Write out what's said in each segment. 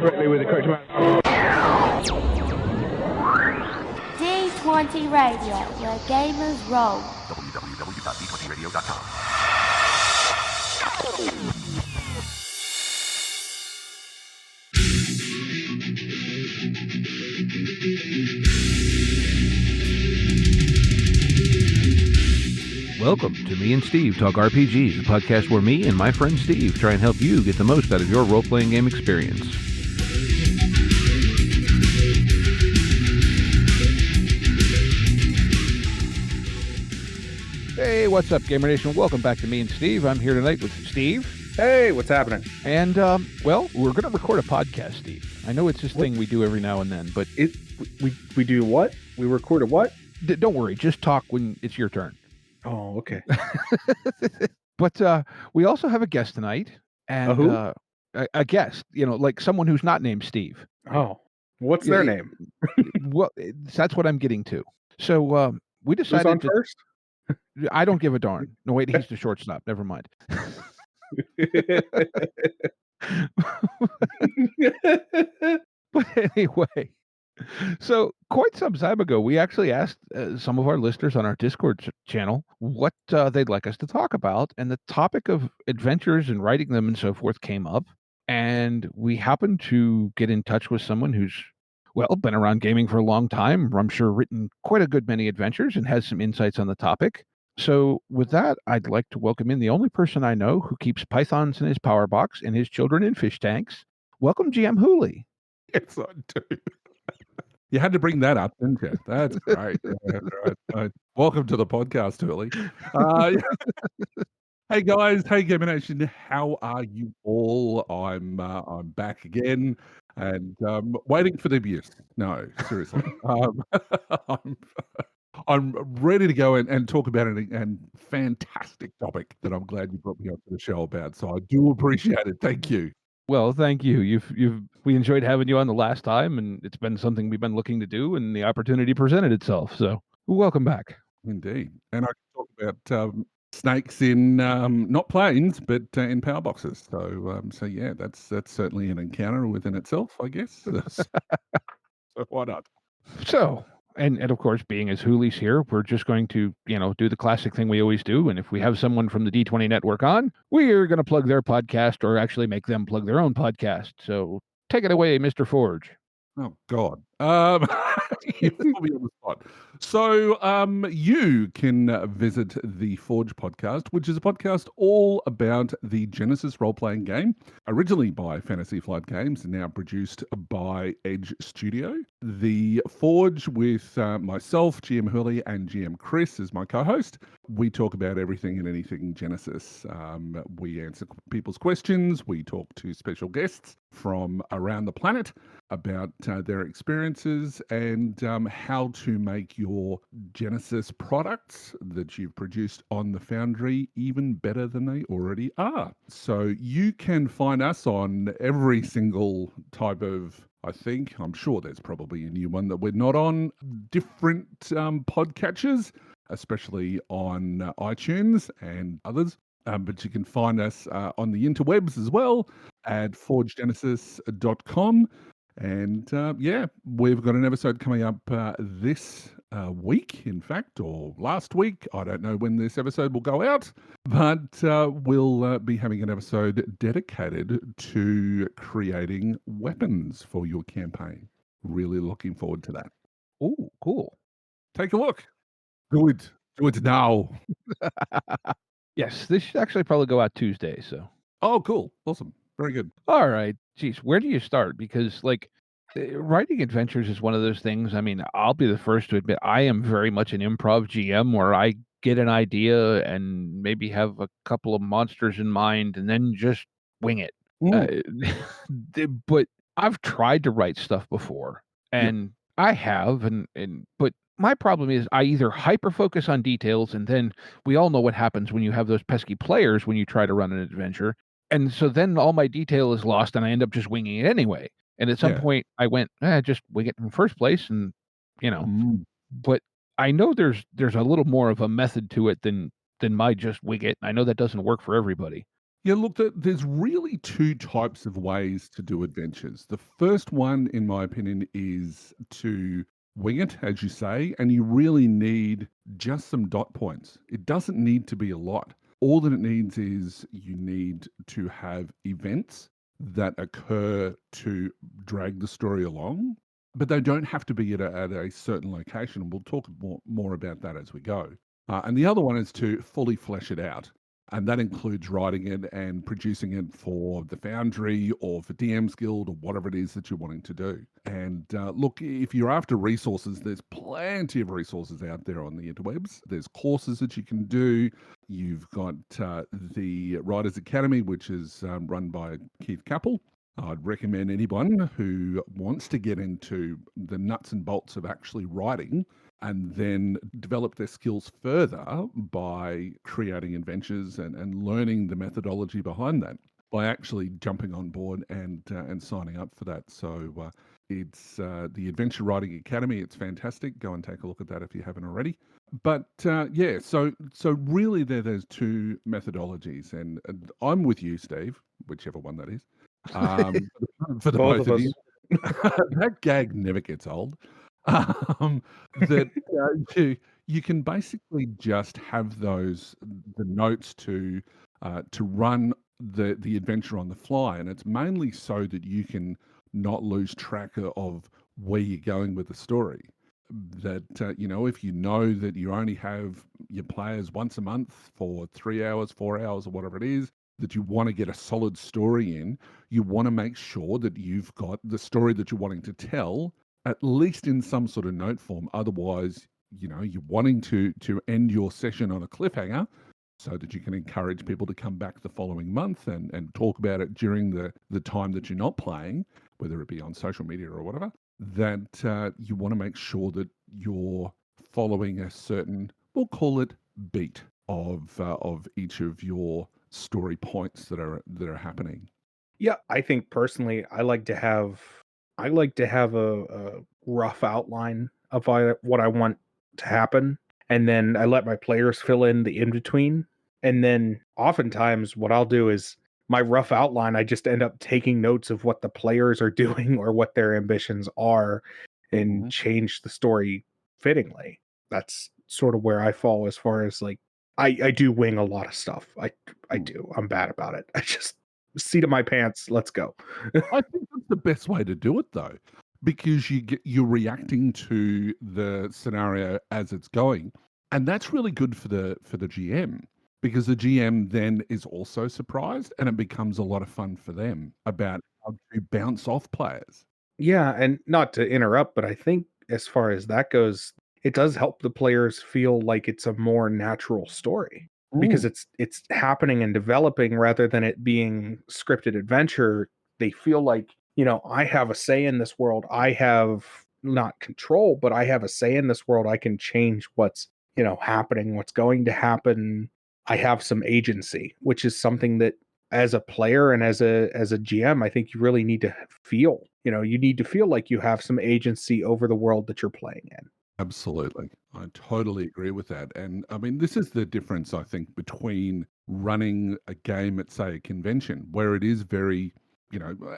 correctly with the correct amount. D20 Radio, where gamers roll. www.d20radio.com. Welcome to Me and Steve Talk RPGs, a podcast where me and my friend Steve try and help you get the most out of your role-playing game experience. Hey, what's up, Gamer Nation? Welcome back to Me and Steve. I'm here tonight with Steve. Hey, what's happening? And, well, we're going to record a podcast, Steve. I know it's this thing we do every now and then, but... We do what? We record a what? Don't worry, just talk when it's your turn. Oh, okay. But we also have a guest tonight, and who? A guest, like someone who's not named Steve. Oh, what's their name? Well, that's what I'm getting to. So we decided Who's on first? I don't give a darn. No, wait, he's the shortstop. Never mind. But anyway, so quite some time ago, we actually asked some of our listeners on our Discord channel what they'd like us to talk about, and the topic of adventures and writing them and so forth came up, and we happened to get in touch with someone who's, well, been around gaming for a long time, I'm sure written quite a good many adventures and has some insights on the topic. So with that, I'd like to welcome in the only person I know who keeps pythons in his power box and his children in fish tanks. Welcome, GM Hooley. Yes, I do. You had to bring that up, didn't you? That's great. Right. Welcome to the podcast, Hurley. Hey guys, hey Gamer Nation, how are you all? I'm back again and waiting for the abuse. No, seriously. I'm ready to go and talk about a fantastic topic that I'm glad you brought me onto the show about. So I do appreciate it. Thank you. Well, thank you. We enjoyed having you on the last time, and it's been something we've been looking to do, and the opportunity presented itself. So, welcome back. Indeed, and I can talk about snakes in not planes, but in power boxes. So yeah, that's certainly an encounter within itself, I guess. So why not? So. And of course, being as Hooley's here, we're just going to, do the classic thing we always do. And if we have someone from the D20 network on, we are going to plug their podcast or actually make them plug their own podcast. So take it away, Mr. Forge. Oh, God. You put me on the spot. So you can visit the Forge podcast, which is a podcast all about the Genesis role-playing game, originally by Fantasy Flight Games and now produced by Edge Studio. The Forge with myself, GM Hurley, and GM Chris as my co-host. We talk about everything and anything Genesis. We answer people's questions. We talk to special guests from around the planet about their experiences and how to make your Genesis products that you've produced on the Foundry even better than they already are. So you can find us on every single type of, I'm sure there's probably a new one that we're not on, different podcatchers, especially on iTunes and others. But you can find us on the interwebs as well at forgegenesis.com. And yeah, we've got an episode coming up this week, in fact, or last week. I don't know when this episode will go out, but we'll be having an episode dedicated to creating weapons for your campaign. Really looking forward to that. Oh, cool. Take a look. Do it now. Yes, this should actually probably go out Tuesday. So. Oh, cool. Awesome. Very good. All right. Geez, where do you start? Because, writing adventures is one of those things. I mean, I'll be the first to admit I am very much an improv GM where I get an idea and maybe have a couple of monsters in mind and then just wing it. But I've tried to write stuff before, and I have, but my problem is I either hyper-focus on details, and then we all know what happens when you have those pesky players when you try to run an adventure. And so then all my detail is lost, and I end up just winging it anyway. And at some point, I went, just wing it in the first place, and But I know there's a little more of a method to it than my just wing it. I know that doesn't work for everybody. Yeah, look, there's really two types of ways to do adventures. The first one, in my opinion, is to wing it, as you say, and you really need just some dot points. It doesn't need to be a lot. All that it needs is you need to have events that occur to drag the story along, but they don't have to be at a certain location. And we'll talk more about that as we go. And the other one is to fully flesh it out. And that includes writing it and producing it for the Foundry or for DM's Guild or whatever it is that you're wanting to do. And look, if you're after resources, there's plenty of resources out there on the interwebs. There's courses that you can do. You've got the Writers Academy, which is run by Keith Capel. I'd recommend anyone who wants to get into the nuts and bolts of actually writing and then develop their skills further by creating adventures and learning the methodology behind that by actually jumping on board and signing up for that. So it's the Adventure Writing Academy. It's fantastic. Go and take a look at that if you haven't already. But yeah, so really there's two methodologies, and I'm with you, Steve, whichever one that is. For the both of you. That gag never gets old. That you can basically just have the notes to run the adventure on the fly, and it's mainly so that you can not lose track of where you're going with the story. That if you know that you only have your players once a month for 3 hours, 4 hours, or whatever it is, that you want to get a solid story in, you want to make sure that you've got the story that you're wanting to tell at least in some sort of note form. Otherwise, you're wanting to end your session on a cliffhanger so that you can encourage people to come back the following month and talk about it during the time that you're not playing, whether it be on social media or whatever, that you want to make sure that you're following a certain, we'll call it beat of each of your story points that are happening. Yeah, I think personally, I like to have a rough outline of what I want to happen, and then I let my players fill in the in between. And then oftentimes, what I'll do is my rough outline, I just end up taking notes of what the players are doing or what their ambitions are, and change the story fittingly. That's sort of where I fall as far as like I do wing a lot of stuff. I do. I'm bad about it. I just seat of my pants. Let's go. I think that's the best way to do it, though, because you're reacting to the scenario as it's going, and that's really good for the GM, because the GM then is also surprised, and it becomes a lot of fun for them about how to bounce off players. Yeah, and not to interrupt, but I think as far as that goes, it does help the players feel like it's a more natural story because it's happening and developing rather than it being scripted adventure. They feel like, I have a say in this world. I have not control, but I have a say in this world. I can change what's, happening, what's going to happen. I have some agency, which is something that as a player and as a GM, I think you really need to feel. You need to feel like you have some agency over the world that you're playing in. Absolutely. I totally agree with that. And I mean, this is the difference, I think, between running a game at, say, a convention, where it is very,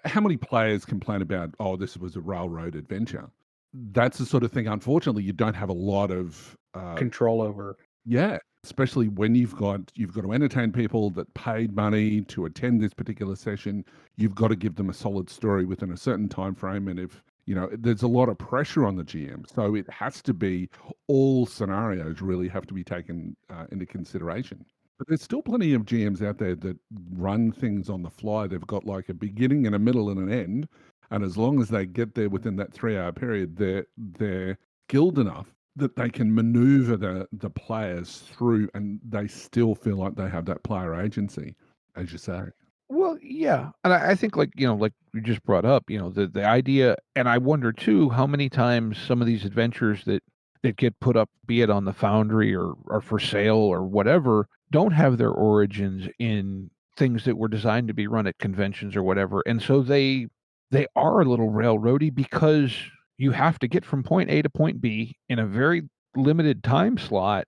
how many players complain about, oh, this was a railroad adventure? That's the sort of thing, unfortunately, you don't have a lot of control over. Yeah, especially when you've got to entertain people that paid money to attend this particular session. You've got to give them a solid story within a certain time frame, and if there's a lot of pressure on the GM, so it has to be, all scenarios really have to be taken into consideration. But there's still plenty of GMs out there that run things on the fly. They've got like a beginning and a middle and an end, and as long as they get there within that 3-hour period, they're skilled enough that they can maneuver the players through, and they still feel like they have that player agency, as you say. Well, yeah, and I think, like like you just brought up, the idea, and I wonder too how many times some of these adventures that get put up, be it on the Foundry or for sale or whatever, don't have their origins in things that were designed to be run at conventions or whatever, and so they are a little railroady because you have to get from point A to point B in a very limited time slot,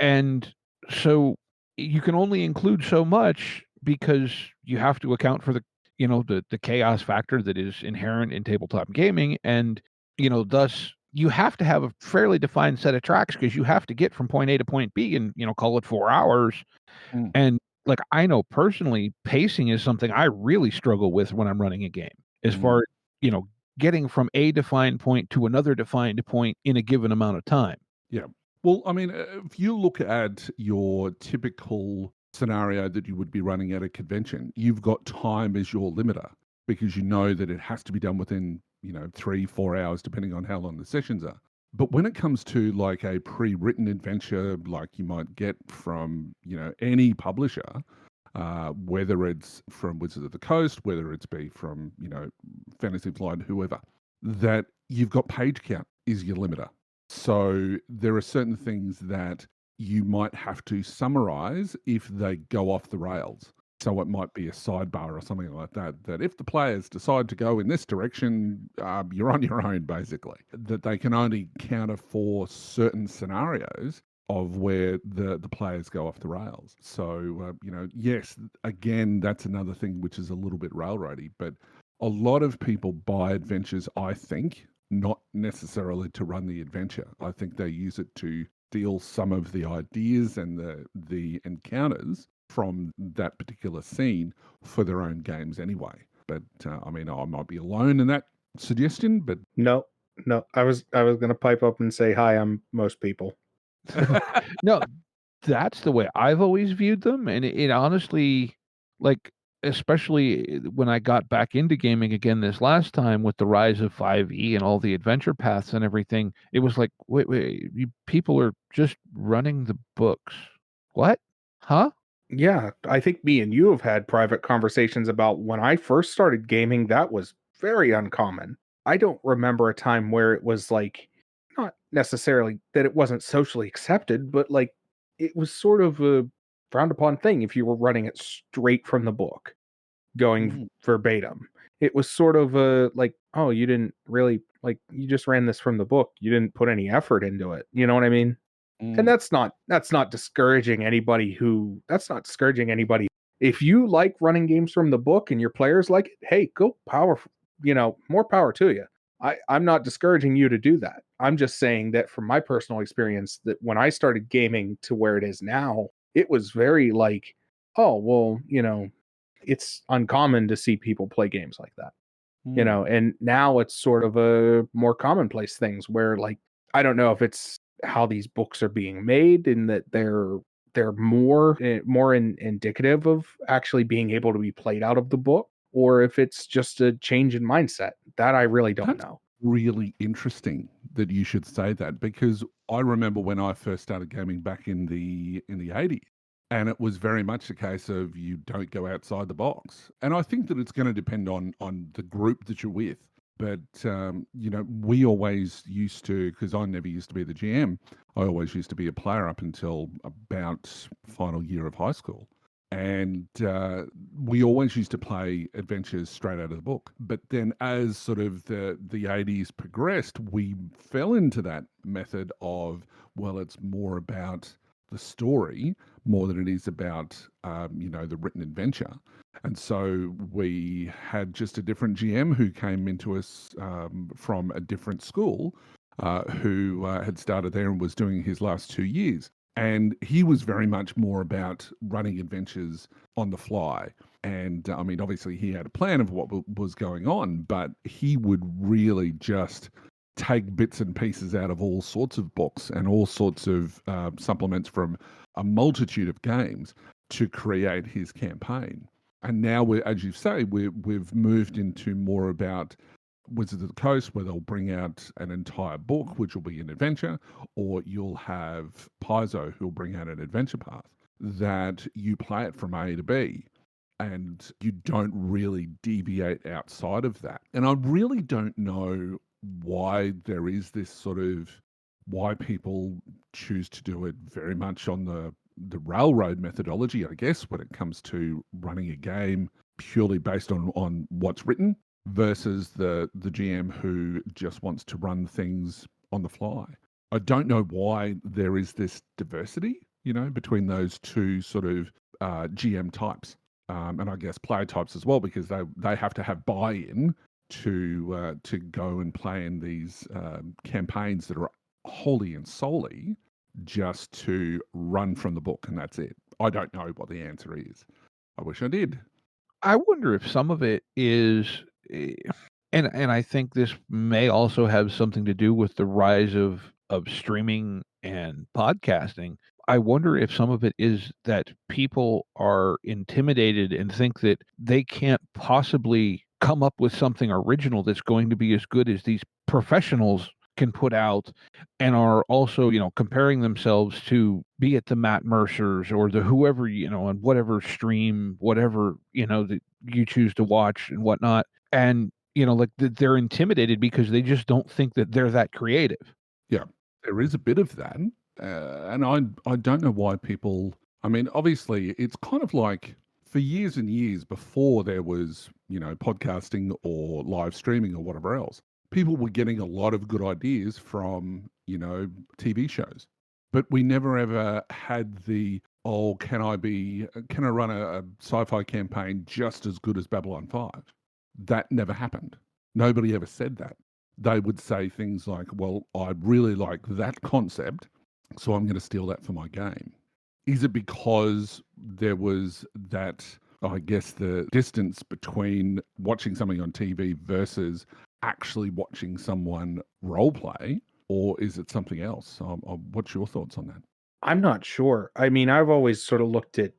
and so you can only include so much because you have to account for the chaos factor that is inherent in tabletop gaming, and thus you have to have a fairly defined set of tracks because you have to get from point A to point B in call it 4 hours. Mm. And like I know personally, pacing is something I really struggle with when I'm running a game. As far as getting from a defined point to another defined point in a given amount of time. Yeah. Well, I mean, if you look at your typical scenario that you would be running at a convention, you've got time as your limiter because you know that it has to be done within, 3-4 hours, depending on how long the sessions are. But when it comes to like a pre-written adventure, like you might get from, any publisher, whether it's from Wizards of the Coast, whether it's be from, Fantasy Flight, whoever, that you've got page count is your limiter. So there are certain things that you might have to summarize if they go off the rails. So it might be a sidebar or something like that, that if the players decide to go in this direction, you're on your own, basically. That they can only counter for certain scenarios of where the players go off the rails. So, yes, again, that's another thing which is a little bit railroady, but a lot of people buy adventures, I think, not necessarily to run the adventure. I think they use it to steal some of the ideas and the encounters from that particular scene for their own games anyway. But I mean, I might be alone in that suggestion, but No, I was gonna pipe up and say hi. I'm most people. No, that's the way I've always viewed them, and it honestly, like, especially when I got back into gaming again this last time with the rise of 5e and all the adventure paths and everything, it was like, "Wait, you people are just running the books. What? Huh?" Yeah, I think me and you have had private conversations about when I first started gaming, that was very uncommon. I don't remember a time where it was like, not necessarily that it wasn't socially accepted, but like it was sort of a frowned upon thing if you were running it straight from the book, going mm, verbatim. It was sort of a like, oh, you didn't really like, you just ran this from the book. You didn't put any effort into it. You know what I mean? And mm, that's not discouraging anybody who that's not discouraging anybody. If you like running games from the book and your players like it, hey, go more power to you. I'm not discouraging you to do that. I'm just saying that from my personal experience, that when I started gaming to where it is now, it was very like, oh, well, it's uncommon to see people play games like that. mm. And now it's sort of a more commonplace things where like I don't know if it's how these books are being made and that they're more indicative of actually being able to be played out of the book, or if it's just a change in mindset that I really don't That's know. really interesting that you should say that because I remember when I first started gaming back in the 80s, and it was very much a case of you don't go outside the box. And I think that it's going to depend on the group that you're with. But we always used to, because I never used to be the GM. I always used to be a player up until about final year of high school. And we always used to play adventures straight out of the book. But then, as sort of the 80s progressed, we fell into that method of, well, it's more about the story more than it is about, the written adventure. And so we had just a different GM who came into us from a different school, who had started there and was doing his last 2 years. And he was very much more about running adventures on the fly. And I mean, obviously, he had a plan of what was going on, but he would really just take bits and pieces out of all sorts of books and all sorts of supplements from a multitude of games to create his campaign. And now, as you say, we've moved into more about Wizards of the Coast, where they'll bring out an entire book, which will be an adventure, or you'll have Paizo, who'll bring out an adventure path that you play it from A to B, and you don't really deviate outside of that. And I really don't know why there is this sort of why people choose to do it very much on the railroad methodology, I guess, when it comes to running a game purely based on what's written versus the GM who just wants to run things on the fly. I don't know why there is this diversity, between those two sort of GM types. and I guess player types as well, because they have to have buy-in to go and play in these campaigns that are wholly and solely just to run from the book, and that's it. I don't know what the answer is. I wish I did. I wonder if some of it is, and I think this may also have something to do with the rise of streaming and podcasting. I wonder if some of it is that people are intimidated and think that they can't possibly come up with something original that's going to be as good as these professionals can put out, and are also, comparing themselves to, be it the Matt Mercers or the whoever, on whatever stream, whatever, that you choose to watch and whatnot. And, like they're intimidated because they just don't think that they're that creative. Yeah, there is a bit of that, and I don't know why people. I mean, obviously, it's kind of like for years and years before there was, podcasting or live streaming or whatever else, people were getting a lot of good ideas from, TV shows, but we never ever had the, oh, can I run a sci-fi campaign just as good as Babylon 5? That never happened. Nobody ever said that. They would say things like, well, I really like that concept, so I'm going to steal that for my game. Is it because there was that, I guess, the distance between watching something on TV versus actually watching someone role play, or is it something else? What's your thoughts on that? I'm not sure. I mean, I've always sort of looked at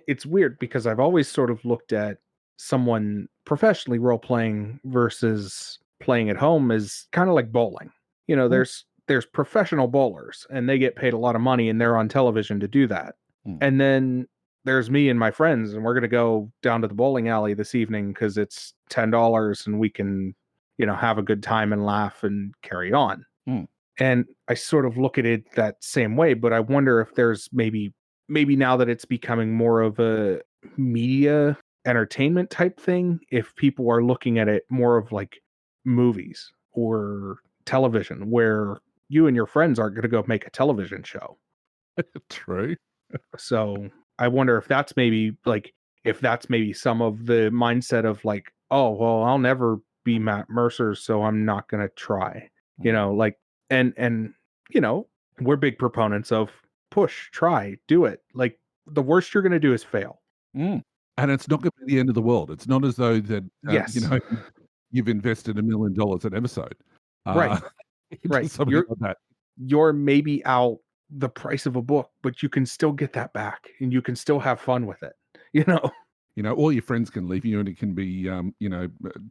it's weird because I've always sort of looked at someone professionally role playing versus playing at home as kind of like bowling. Mm. There's professional bowlers and they get paid a lot of money and they're on television to do that. Mm. And then there's me and my friends and we're going to go down to the bowling alley this evening because it's $10 and we can, have a good time and laugh and carry on. Mm. And I sort of look at it that same way, but I wonder if there's maybe now that it's becoming more of a media entertainment type thing, if people are looking at it more of like movies or television, where you and your friends aren't going to go make a television show. True. So I wonder if that's maybe some of the mindset of like, oh, well, I'll never be Matt Mercer, so I'm not going to try, like, and we're big proponents of push, try, do it. Like the worst you're going to do is fail. Mm. And it's not going to be the end of the world. It's not as though that, Yes. you've invested $1 million an episode. Right. Right. Something like that. You're maybe out the price of a book, but you can still get that back and you can still have fun with it. All your friends can leave you and it can be,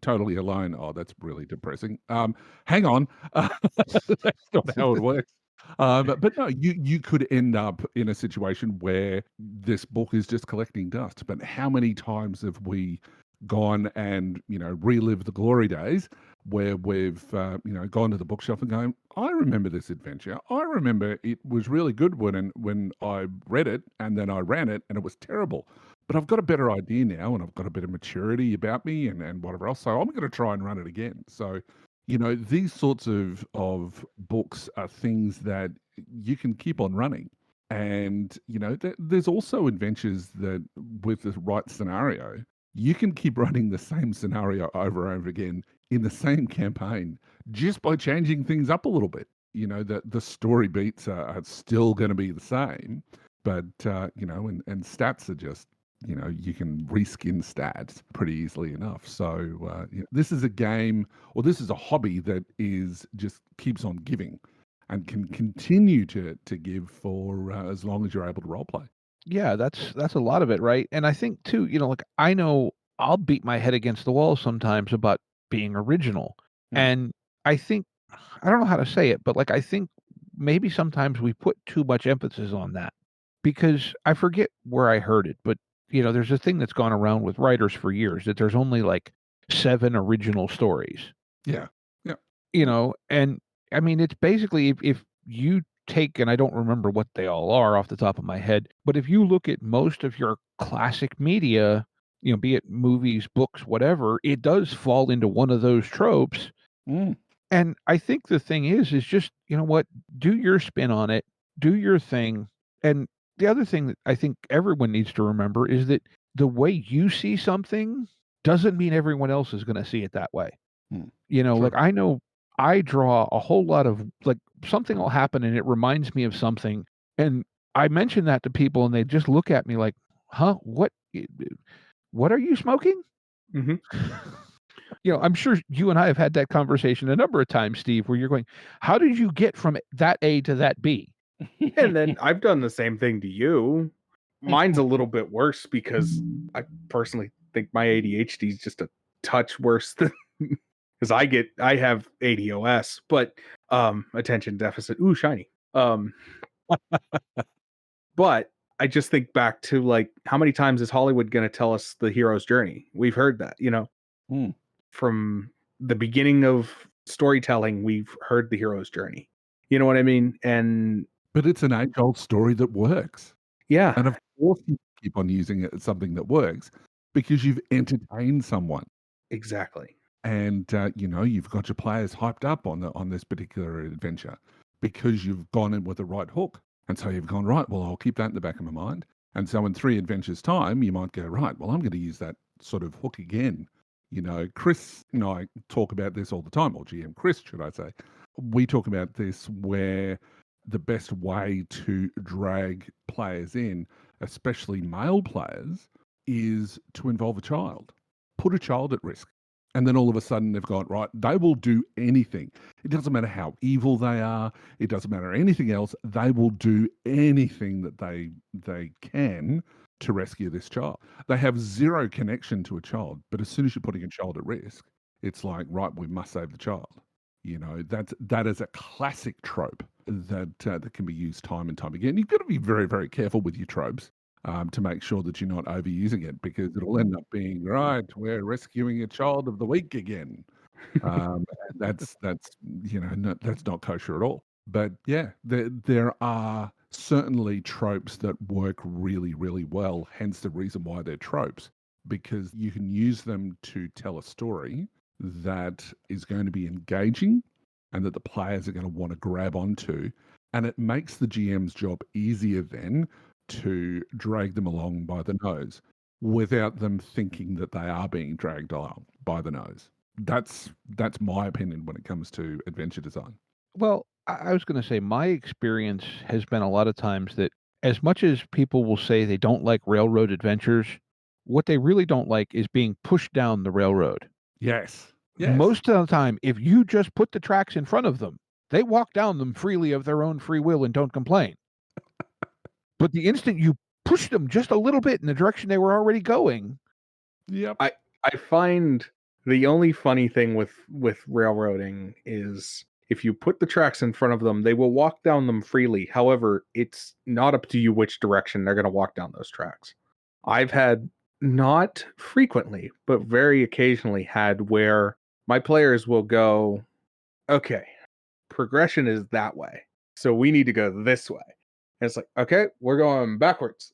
totally alone. Oh, that's really depressing. Hang on. That's not how it works. But no, you could end up in a situation where this book is just collecting dust. But how many times have we gone and, relived the glory days where we've, gone to the bookshelf and going, I remember this adventure. I remember it was really good when I read it and then I ran it and it was terrible. But I've got a better idea now and I've got a bit of maturity about me and whatever else. So I'm going to try and run it again. So, these sorts of books are things that you can keep on running. And, there's also adventures that with the right scenario, you can keep running the same scenario over and over again in the same campaign just by changing things up a little bit. The story beats are still going to be the same, but, and stats are just, you can reskin stats pretty easily enough. So this is a game, or this is a hobby that is just keeps on giving and can continue to give for as long as you're able to role play. Yeah, that's a lot of it, right? And I think too, like I know I'll beat my head against the wall sometimes about being original. And I think I don't know how to say it, but like I think maybe sometimes we put too much emphasis on that because I forget where I heard it, but there's a thing that's gone around with writers for years that there's only like 7 original stories. Yeah. Yeah. And I mean, it's basically if you take, and I don't remember what they all are off the top of my head, but if you look at most of your classic media, be it movies, books, whatever, it does fall into one of those tropes. Mm. And I think the thing is just, what, do your spin on it, do your thing. And the other thing that I think everyone needs to remember is that the way you see something doesn't mean everyone else is going to see it that way. You know, True. like I know I draw a whole lot of like something will happen and it reminds me of something. And I mention that to people and they just look at me like, huh, what are you smoking? hmm You know, I'm sure you and I have had that conversation a number of times, Steve, where you're going, how did you get from that A to that B? And then I've done the same thing to you. Mine's a little bit worse because I personally think my ADHD is just a touch worse than because I have ADOS, but attention deficit. Ooh, shiny. But I just think back to like how many times is Hollywood going to tell us the hero's journey? We've heard that, Mm. from the beginning of storytelling, we've heard the hero's journey. You know what I mean? And But it's an age-old story that works. yeah, And of course you keep on using it as something that works because you've entertained someone. exactly. And you've got your players hyped up on this particular adventure because you've gone in with the right hook. And so you've gone, right, well, I'll keep that in the back of my mind. And so in 3 adventures' time, you might go, right, well, I'm going to use that sort of hook again. You know, Chris and I talk about this all the time, or GM Chris, should I say. We talk about this where the best way to drag players in, especially male players, is to involve a child. Put a child at risk. And then all of a sudden they've got, right, they will do anything. It doesn't matter how evil they are. It doesn't matter anything else. They will do anything that they can to rescue this child. They have zero connection to a child. But as soon as you're putting a child at risk, it's like, right, we must save the child. You know, that is a classic trope that can be used time and time again. You've got to be very, very careful with your tropes. To make sure that you're not overusing it, because it'll end up being, right, we're rescuing a child of the week again. That's that's not kosher at all. But yeah, there are certainly tropes that work really, really well. Hence the reason why they're tropes, because you can use them to tell a story that is going to be engaging and that the players are going to want to grab onto, and it makes the GM's job easier then to drag them along by the nose without them thinking that they are being dragged along by the nose. That's my opinion when it comes to adventure design. Well, I was going to say my experience has been a lot of times that as much as people will say they don't like railroad adventures, what they really don't like is being pushed down the railroad. Yes. Most of the time, if you just put the tracks in front of them, they walk down them freely of their own free will and don't complain. But the instant you push them just a little bit in the direction they were already going. Yep. I find the only funny thing with railroading is if you put the tracks in front of them, they will walk down them freely. However, it's not up to you which direction they're going to walk down those tracks. I've had, not frequently, but very occasionally had, where my players will go, okay, progression is that way, so we need to go this way. And it's like, okay, we're going backwards.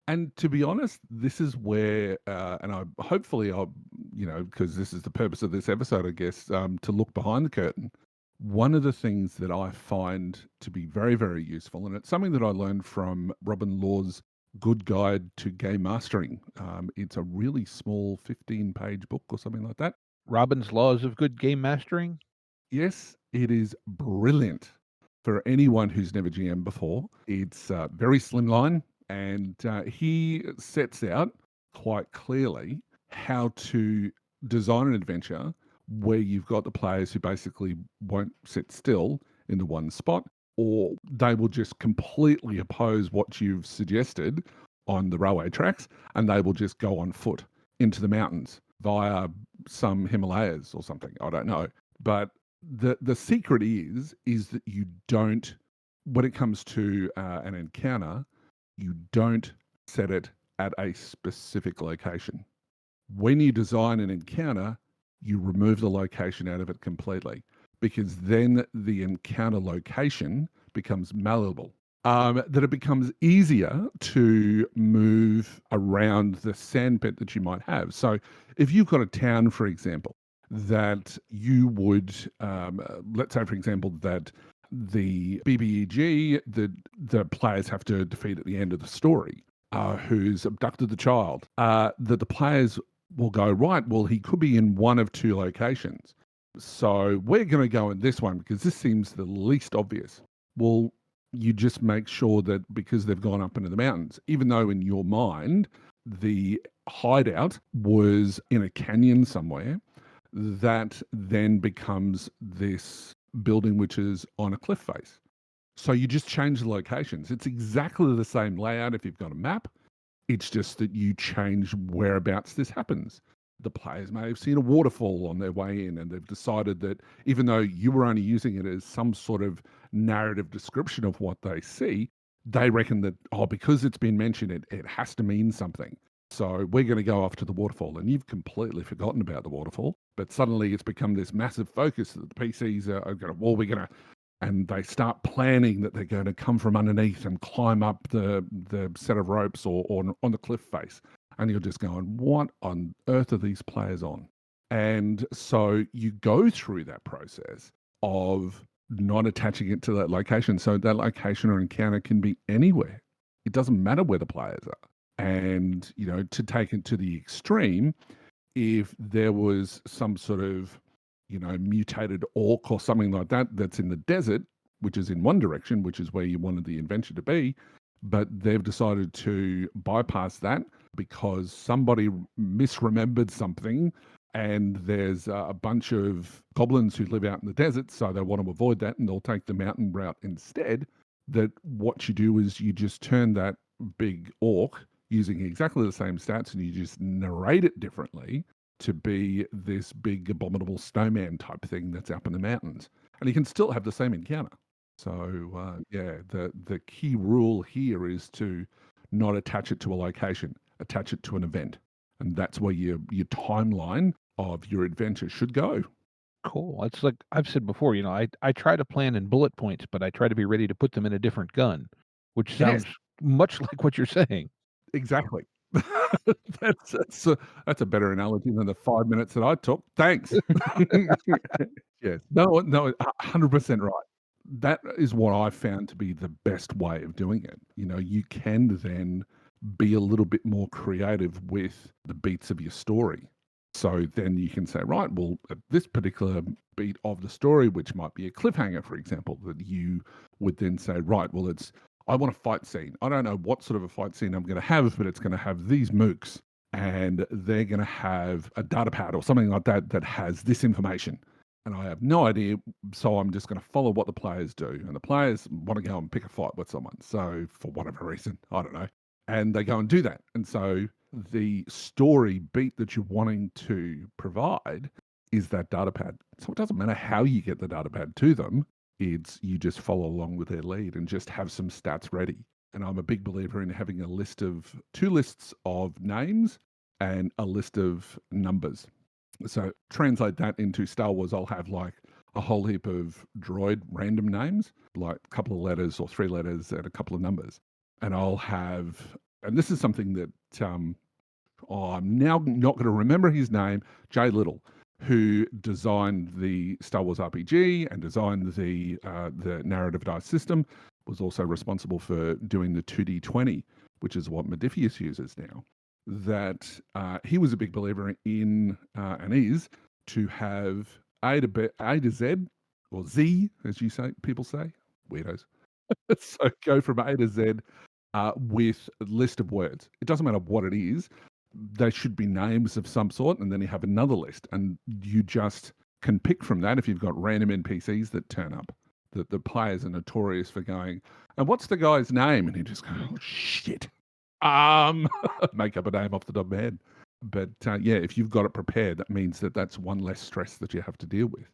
And to be honest, this is where, and I'll, because this is the purpose of this episode, I guess, to look behind the curtain. One of the things that I find to be very, very useful, and it's something that I learned from Robin Law's Good Guide to Game Mastering. It's a really small 15-page book or something like that. Robin's Laws of Good Game Mastering? Yes, it is brilliant for anyone who's never GM before. It's very slimline, and he sets out quite clearly how to design an adventure where you've got the players who basically won't sit still in the one spot, or they will just completely oppose what you've suggested on the railway tracks, and they will just go on foot into the mountains via some Himalayas or something. I don't know. But the secret is that you don't, when it comes to an encounter, you don't set it at a specific location. When you design an encounter, you remove the location out of it completely, because then the encounter location becomes malleable. That it becomes easier to move around the sandpit that you might have. So if you've got a town, for example, that you would, let's say, for example, that the BBEG, the players have to defeat at the end of the story. who's abducted the child, that the players will go, right, well, he could be in one of two locations. So we're going to go in this one because this seems the least obvious. Well, you just make sure that because they've gone up into the mountains, even though in your mind the hideout was in a canyon somewhere, that then becomes this building which is on a cliff face. So you just change the locations. It's exactly the same layout if you've got a map. It's just that you change whereabouts this happens. The players may have seen a waterfall on their way in, and they've decided that even though you were only using it as some sort of narrative description of what they see, they reckon that, because it's been mentioned, it has to mean something. So we're going to go off to the waterfall, and you've completely forgotten about the waterfall. But suddenly it's become this massive focus that the PCs are going to, and they start planning that they're going to come from underneath and climb up the set of ropes or on the cliff face. And you're just going, what on earth are these players on? And so you go through that process of not attaching it to that location. So that location or encounter can be anywhere. It doesn't matter where the players are. And, to take it to the extreme, if there was some sort of, mutated orc or something like that that's in the desert, which is in one direction, which is where you wanted the adventure to be, but they've decided to bypass that because somebody misremembered something, and there's a bunch of goblins who live out in the desert, so they want to avoid that, and they'll take the mountain route instead. That what you do is you just turn that big orc using exactly the same stats, and you just narrate it differently to be this big abominable snowman type thing that's up in the mountains. And you can still have the same encounter. So the key rule here is to not attach it to a location, attach it to an event. And that's where your timeline of your adventure should go. Cool. It's like I've said before, I try to plan in bullet points, but I try to be ready to put them in a different gun, which Yes. sounds much like what you're saying. Exactly. That's a better analogy than the 5 minutes that I took. Thanks. Yes. No, 100% right. That is what I found to be the best way of doing it. You can then be a little bit more creative with the beats of your story. So then you can say, right, well, at this particular beat of the story, which might be a cliffhanger, for example, that you would then say, right, well, I want a fight scene. I don't know what sort of a fight scene I'm going to have, but it's going to have these mooks, and they're going to have a data pad or something like that that has this information. And I have no idea, so I'm just going to follow what the players do. And the players want to go and pick a fight with someone. So for whatever reason, I don't know. And they go and do that. And so the story beat that you're wanting to provide is that data pad. So it doesn't matter how you get the data pad to them. It's you just follow along with their lead and just have some stats ready. And I'm a big believer in having two lists of names and a list of numbers. So translate that into Star Wars, I'll have like a whole heap of droid random names, like a couple of letters or 3 letters and a couple of numbers. And I'll have, and this is something that I'm now not going to remember his name, Jay Little, who designed the Star Wars RPG and designed the narrative dice system, was also responsible for doing the 2D20, which is what Modiphius uses now. That he was a big believer in, and is, to have A to Z, or Z, as people say, weirdos. So go from A to Z with a list of words. It doesn't matter what it is. They should be names of some sort, and then you have another list, and you just can pick from that if you've got random NPCs that turn up. That the players are notorious for going, and what's the guy's name? And you just go, oh, shit. Make up a name off the top of my head. But if you've got it prepared, that means that that's one less stress that you have to deal with.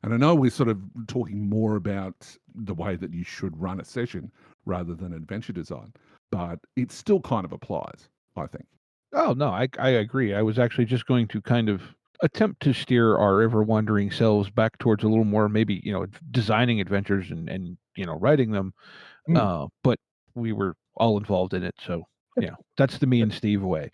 And I know we're sort of talking more about the way that you should run a session rather than adventure design, but it still kind of applies, I think. Oh, no, I agree. I was actually just going to kind of attempt to steer our ever-wandering selves back towards a little more maybe, designing adventures and writing them. But we were all involved in it, so that's the me and Steve way.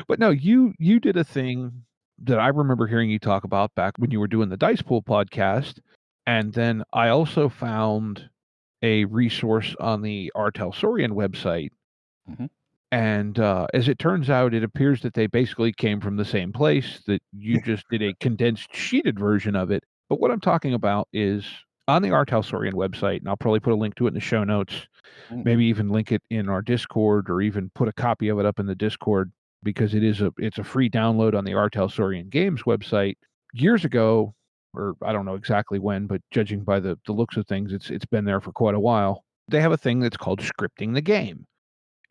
But no, you did a thing that I remember hearing you talk about back when you were doing the Dice Pool podcast, and then I also found a resource on the R. Talsorian website. Mhm. And as it turns out, it appears that they basically came from the same place, that you just did a condensed sheeted version of it. But what I'm talking about is on the R. Talsorian website, and I'll probably put a link to it in the show notes, Mhm. maybe even link it in our Discord or even put a copy of it up in the Discord, because it's a free download on the R. Talsorian Games website. Years ago, or I don't know exactly when, but judging by the looks of things, it's been there for quite a while. They have a thing that's called scripting the game.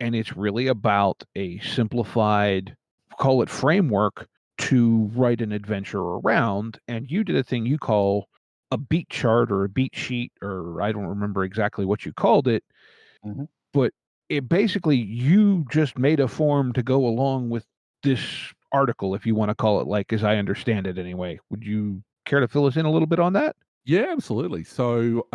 And it's really about a simplified, call it framework, to write an adventure around. And you did a thing you call a beat chart or a beat sheet, or I don't remember exactly what you called it, Mhm. but it basically, you just made a form to go along with this article, if you want to call it, like, as I understand it anyway. Would you care to fill us in a little bit on that? Yeah, absolutely. So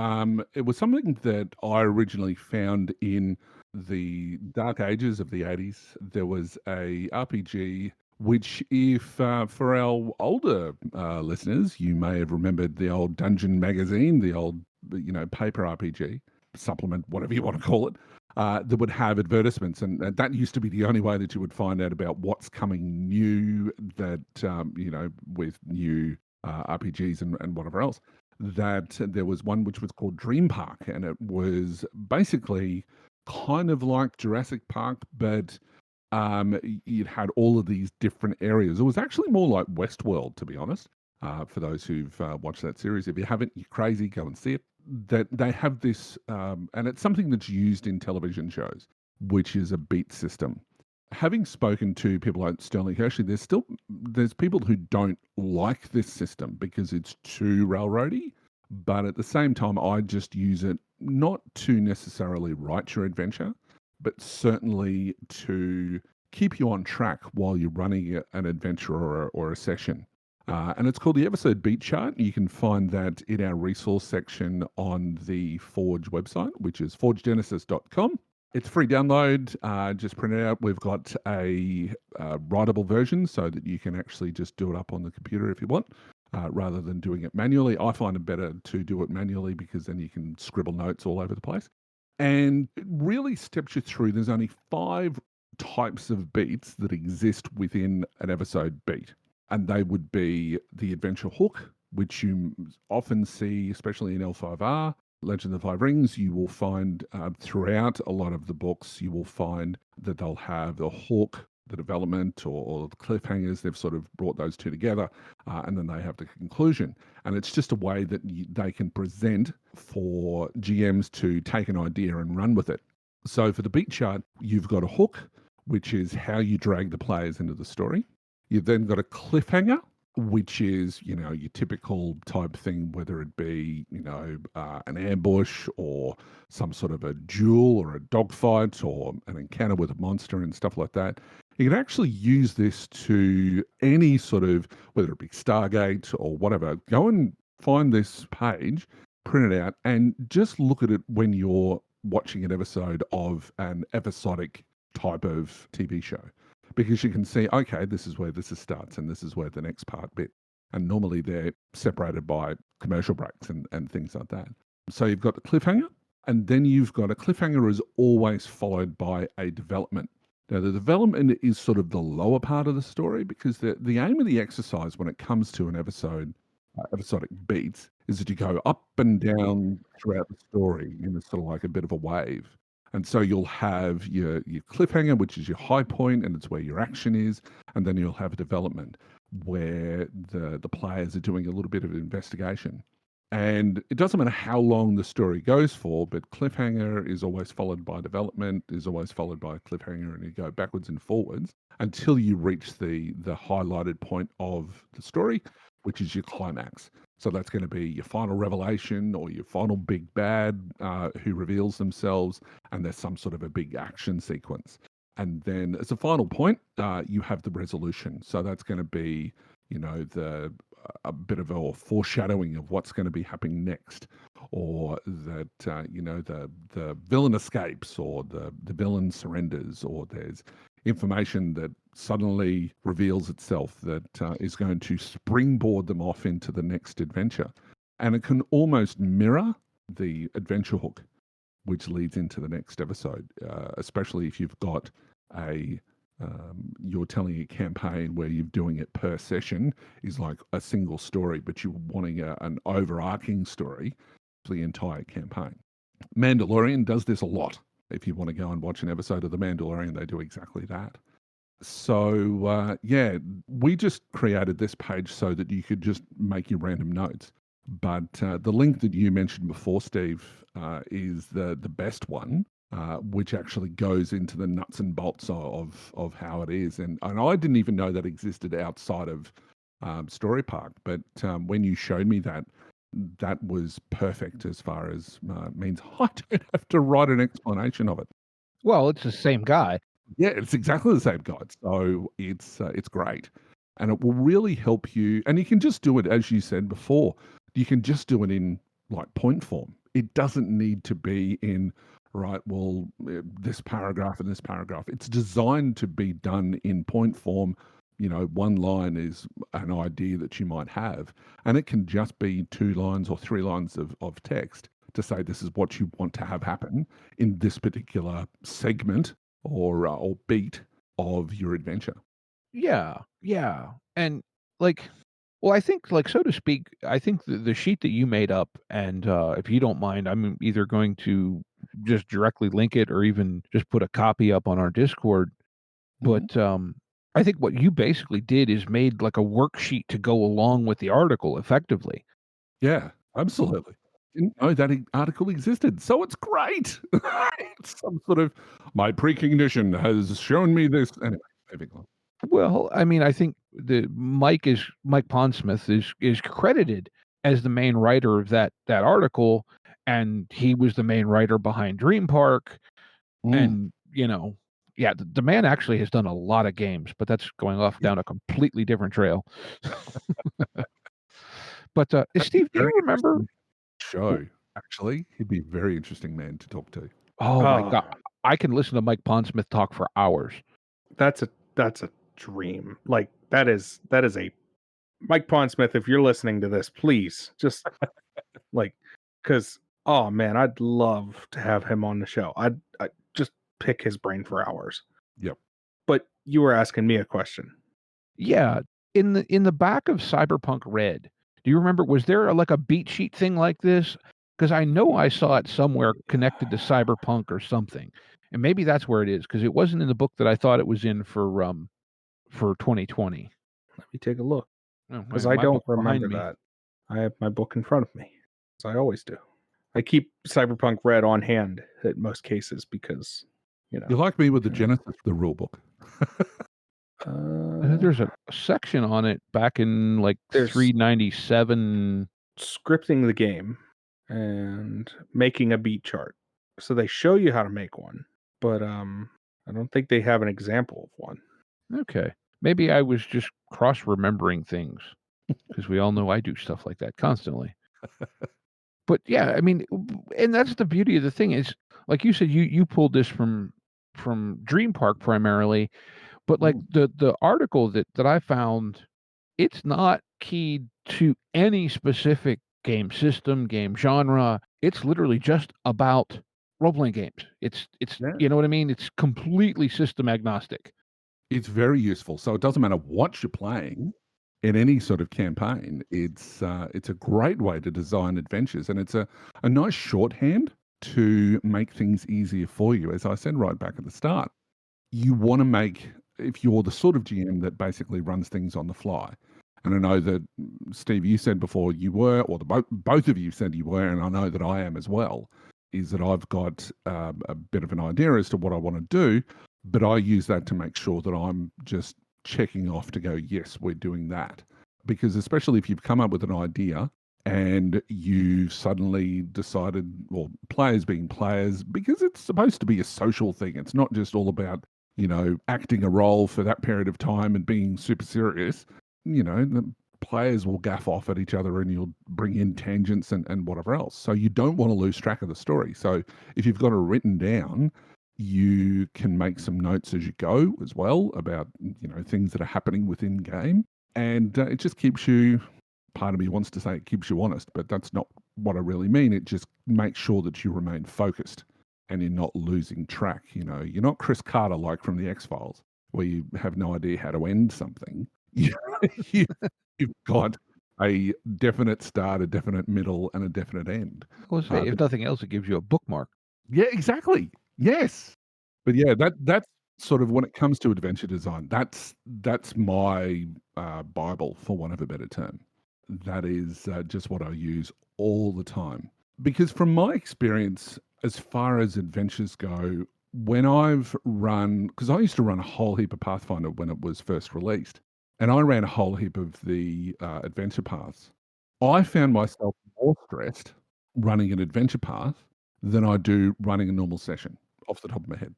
it was something that I originally found in the dark ages of the 80s. There was a RPG which, if for our older listeners, you may have remembered the old Dungeon magazine, the old, paper RPG supplement, whatever you want to call it, that would have advertisements. And that used to be the only way that you would find out about what's coming new, that, with new RPGs and whatever else. That there was one which was called Dream Park, and it was basically kind of like Jurassic Park, but it had all of these different areas. It was actually more like Westworld, to be honest. For those who've watched that series, if you haven't, you're crazy. Go and see it. That they have this, and it's something that's used in television shows, which is a beat system. Having spoken to people like Sterling Hershey, there's people who don't like this system because it's too railroady. But at the same time, I just use it not to necessarily write your adventure, but certainly to keep you on track while you're running an adventure or a session. And it's called the Episode Beat Chart. You can find that in our resource section on the Forge website, which is forgegenesis.com. It's a free download. Just print it out. We've got a writable version so that you can actually just do it up on the computer if you want, rather than doing it manually. I find it better to do it manually because then you can scribble notes all over the place. And it really steps you through. There's only 5 types of beats that exist within an episode beat. And they would be the adventure hook, which you often see, especially in L5R, Legend of the Five Rings. You will find throughout a lot of the books, you will find that they'll have the hook, the development, or the cliffhangers. They've sort of brought those two together, and then they have the conclusion. And it's just a way that they can present for GMs to take an idea and run with it. So for the beat chart, you've got a hook, which is how you drag the players into the story. You've then got a cliffhanger, which is, your typical type thing, whether it be, an ambush or some sort of a duel or a dogfight or an encounter with a monster and stuff like that. You can actually use this to any sort of, whether it be Stargate or whatever. Go and find this page, print it out, and just look at it when you're watching an episode of an episodic type of TV show. Because you can see, okay, this is where this starts and this is where the next part bit. And normally they're separated by commercial breaks and things like that. So you've got the cliffhanger, and then you've got a cliffhanger is always followed by a development. Now, the development is sort of the lower part of the story because the aim of the exercise when it comes to an episodic beats, is that you go up and down throughout the story in a sort of like a bit of a wave. And so you'll have your cliffhanger, which is your high point, and it's where your action is. And then you'll have a development where the players are doing a little bit of investigation. And it doesn't matter how long the story goes for, but cliffhanger is always followed by development, is always followed by a cliffhanger, and you go backwards and forwards until you reach the highlighted point of the story, which is your climax. So that's going to be your final revelation or your final big bad who reveals themselves, and there's some sort of a big action sequence. And then as a final point, you have the resolution. So that's going to be, a bit of a foreshadowing of what's going to be happening next, or that the villain escapes, or the villain surrenders, or there's information that suddenly reveals itself that is going to springboard them off into the next adventure. And it can almost mirror the adventure hook. which leads into the next episode, especially if you've got you're telling a campaign where you're doing it per session is like a single story, but you're wanting an overarching story for the entire campaign. Mandalorian does this a lot. If you want to go and watch an episode of The Mandalorian, they do exactly that. So, we just created this page so that you could just make your random notes. But the link that you mentioned before, Steve, is the best one, which actually goes into the nuts and bolts of how it is. And I didn't even know that existed outside of Story Park. But when you showed me that, that was perfect as far as means I don't have to write an explanation of it. Well, it's the same guy. Yeah, it's exactly the same guide. So it's great. And it will really help you. And you can just do it, as you said before, you can just do it in like point form. It doesn't need to be in, right, well, this paragraph and this paragraph. It's designed to be done in point form. You know, one line is an idea that you might have, and it can just be 2 lines or 3 lines of text to say this is what you want to have happen in this particular segment or beat of your adventure. Yeah, yeah. And like, well, I think, like, so to speak, I think the sheet that you made up, and if you don't mind, I'm either going to just directly link it or even just put a copy up on our Discord. But I think what you basically did is made like a worksheet to go along with the article effectively. Yeah, absolutely. Didn't know that article existed. So it's great. It's some sort of my precognition has shown me this. Anyway, moving on. Well, I mean, I think the Mike Pondsmith is credited as the main writer of that article, and he was the main writer behind Dream Park, and yeah, the man actually has done a lot of games, but that's going off down a completely different trail. But Steve, do you remember? Show actually, he'd be a very interesting man to talk to. Oh my God, I can listen to Mike Pondsmith talk for hours. That's a dream. Like that is a Mike Pondsmith. If you're listening to this, please just like, because oh man, I'd love to have him on the show. I'd just pick his brain for hours. Yep. But you were asking me a question. Yeah, in the back of Cyberpunk Red, do you remember? Was there like a beat sheet thing like this? Because I know I saw it somewhere connected to Cyberpunk or something, and maybe that's where it is. Because it wasn't in the book that I thought it was in for 2020. Let me take a look, because Oh, I my don't book's behind remember me. that. I have my book in front of me, as I always do. I keep Cyberpunk Red on hand in most cases because, You're like me with the Genesis, the rule book. There's a section on it back in like There's- 397. scripting the game and making a beat chart. So they show you how to make one, but I don't think they have an example of one. Okay, maybe I was just cross-remembering things, because we all know I do stuff like that constantly. But yeah, I mean, and that's the beauty of the thing is, like you said, you pulled this from Dream Park primarily, but like the article that I found, it's not keyed to any specific game system, game genre. It's literally just about role-playing games. It's you know what I mean? It's completely system agnostic. It's very useful. So it doesn't matter what you're playing in any sort of campaign. It's a great way to design adventures, and it's a nice shorthand to make things easier for you. As I said right back at the start, you want to make, if you're the sort of GM that basically runs things on the fly, and I know that Steve, you said before you were, or both of you said you were, and I know that I am as well, is that I've got a bit of an idea as to what I want to do, but I use that to make sure that I'm just checking off to go, yes, we're doing that. Because especially if you've come up with an idea and you suddenly decided, well, players being players, because it's supposed to be a social thing. It's not just all about, acting a role for that period of time and being super serious. The players will gaff off at each other and you'll bring in tangents and whatever else. So you don't want to lose track of the story. So if you've got it written down, you can make some notes as you go as well about, things that are happening within game. And it just keeps you, part of me wants to say it keeps you honest, but that's not what I really mean. It just makes sure that you remain focused and you're not losing track. You're not Chris Carter like from the X-Files, where you have no idea how to end something. You, you've got a definite start, a definite middle, and a definite end. I was say, if nothing else, it gives you a bookmark. Yeah, exactly. Yes. But yeah, that's sort of when it comes to adventure design, that's my Bible, for want of a better term. That is just what I use all the time. Because from my experience, as far as adventures go, when I've run, because I used to run a whole heap of Pathfinder when it was first released, and I ran a whole heap of the adventure paths, I found myself more stressed running an adventure path than I do running a normal session off the top of my head.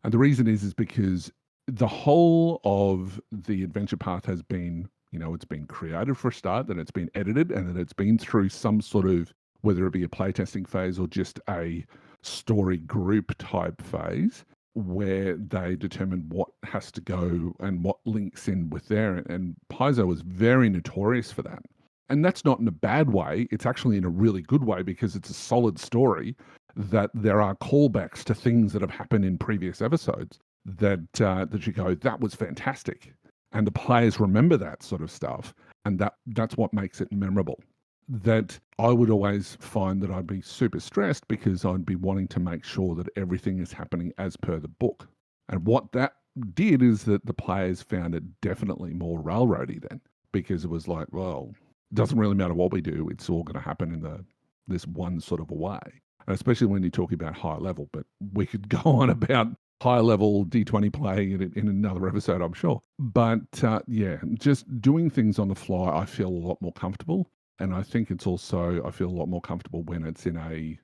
And the reason is because the whole of the adventure path has been, it's been created for a start, then it's been edited, and then it's been through some sort of, whether it be a playtesting phase or just a story group type phase, where they determine what has to go and what links in with there. And Paizo is very notorious for that. And that's not in a bad way. It's actually in a really good way, because it's a solid story that there are callbacks to things that have happened in previous episodes that you go, that was fantastic. And the players remember that sort of stuff. And that's what makes it memorable. That I would always find that I'd be super stressed because I'd be wanting to make sure that everything is happening as per the book. And what that did is that the players found it definitely more railroady then, because it was like, well, it doesn't really matter what we do, it's all going to happen in this one sort of a way. And especially when you're talking about high level, but we could go on about high level D20 play in another episode, I'm sure. But yeah, just doing things on the fly, I feel a lot more comfortable. And I think it's also, I feel a lot more comfortable when it's in a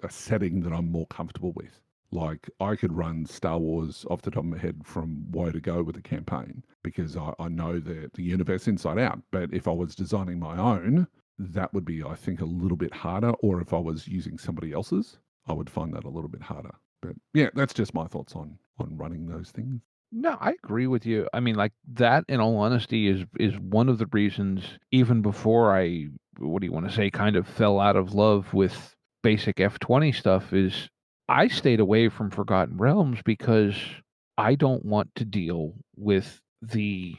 setting that I'm more comfortable with. Like, I could run Star Wars off the top of my head from woe to go with a campaign, because I know the universe inside out. But if I was designing my own, that would be, I think, a little bit harder. Or if I was using somebody else's, I would find that a little bit harder. But yeah, that's just my thoughts on running those things. No, I agree with you. I mean, like, that, in all honesty, is one of the reasons, even before I, what do you want to say, kind of fell out of love with basic F20 stuff, is I stayed away from Forgotten Realms because I don't want to deal with the,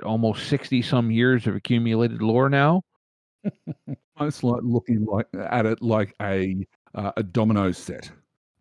almost 60 some years of accumulated lore now. It's like looking at it like a domino set.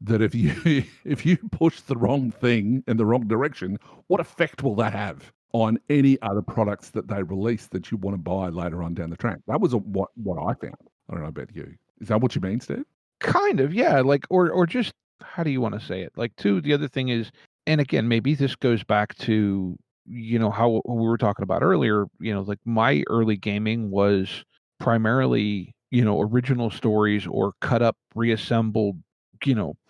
That if you push the wrong thing in the wrong direction, what effect will that have on any other products that they release that you want to buy later on down the track? That was what I found. I don't know about you. Is that what you mean, Steve? Kind of, yeah. Like, or just, how do you want to say it? Like, too, the other thing is, and again, maybe this goes back to, how we were talking about earlier, like, my early gaming was primarily, original stories or cut up, reassembled,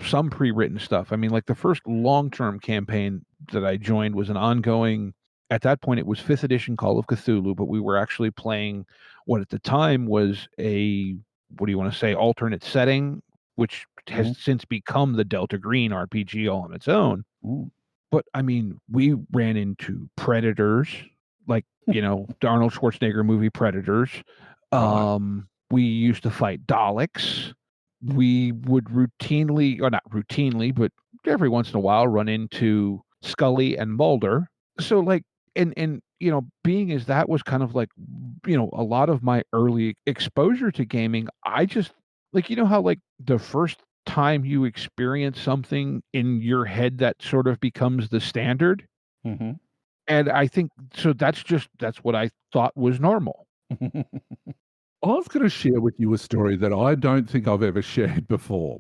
some pre-written stuff. I mean, like, the first long-term campaign that I joined was an ongoing, at that point it was 5th edition Call of Cthulhu, but we were actually playing what at the time was a, what do you want to say, alternate setting, which has since become the Delta Green RPG all on its own. Ooh. But I mean, we ran into predators, like, the Arnold Schwarzenegger movie Predators. Right. We used to fight Daleks. We would routinely, or not routinely, but every once in a while run into Scully and Mulder. So, like, and being as that was kind of like, a lot of my early exposure to gaming, I just, like, how, like, the first time you experience something in your head, that sort of becomes the standard. Mm-hmm. And I think, so that's what I thought was normal. I've got to share with you a story that I don't think I've ever shared before.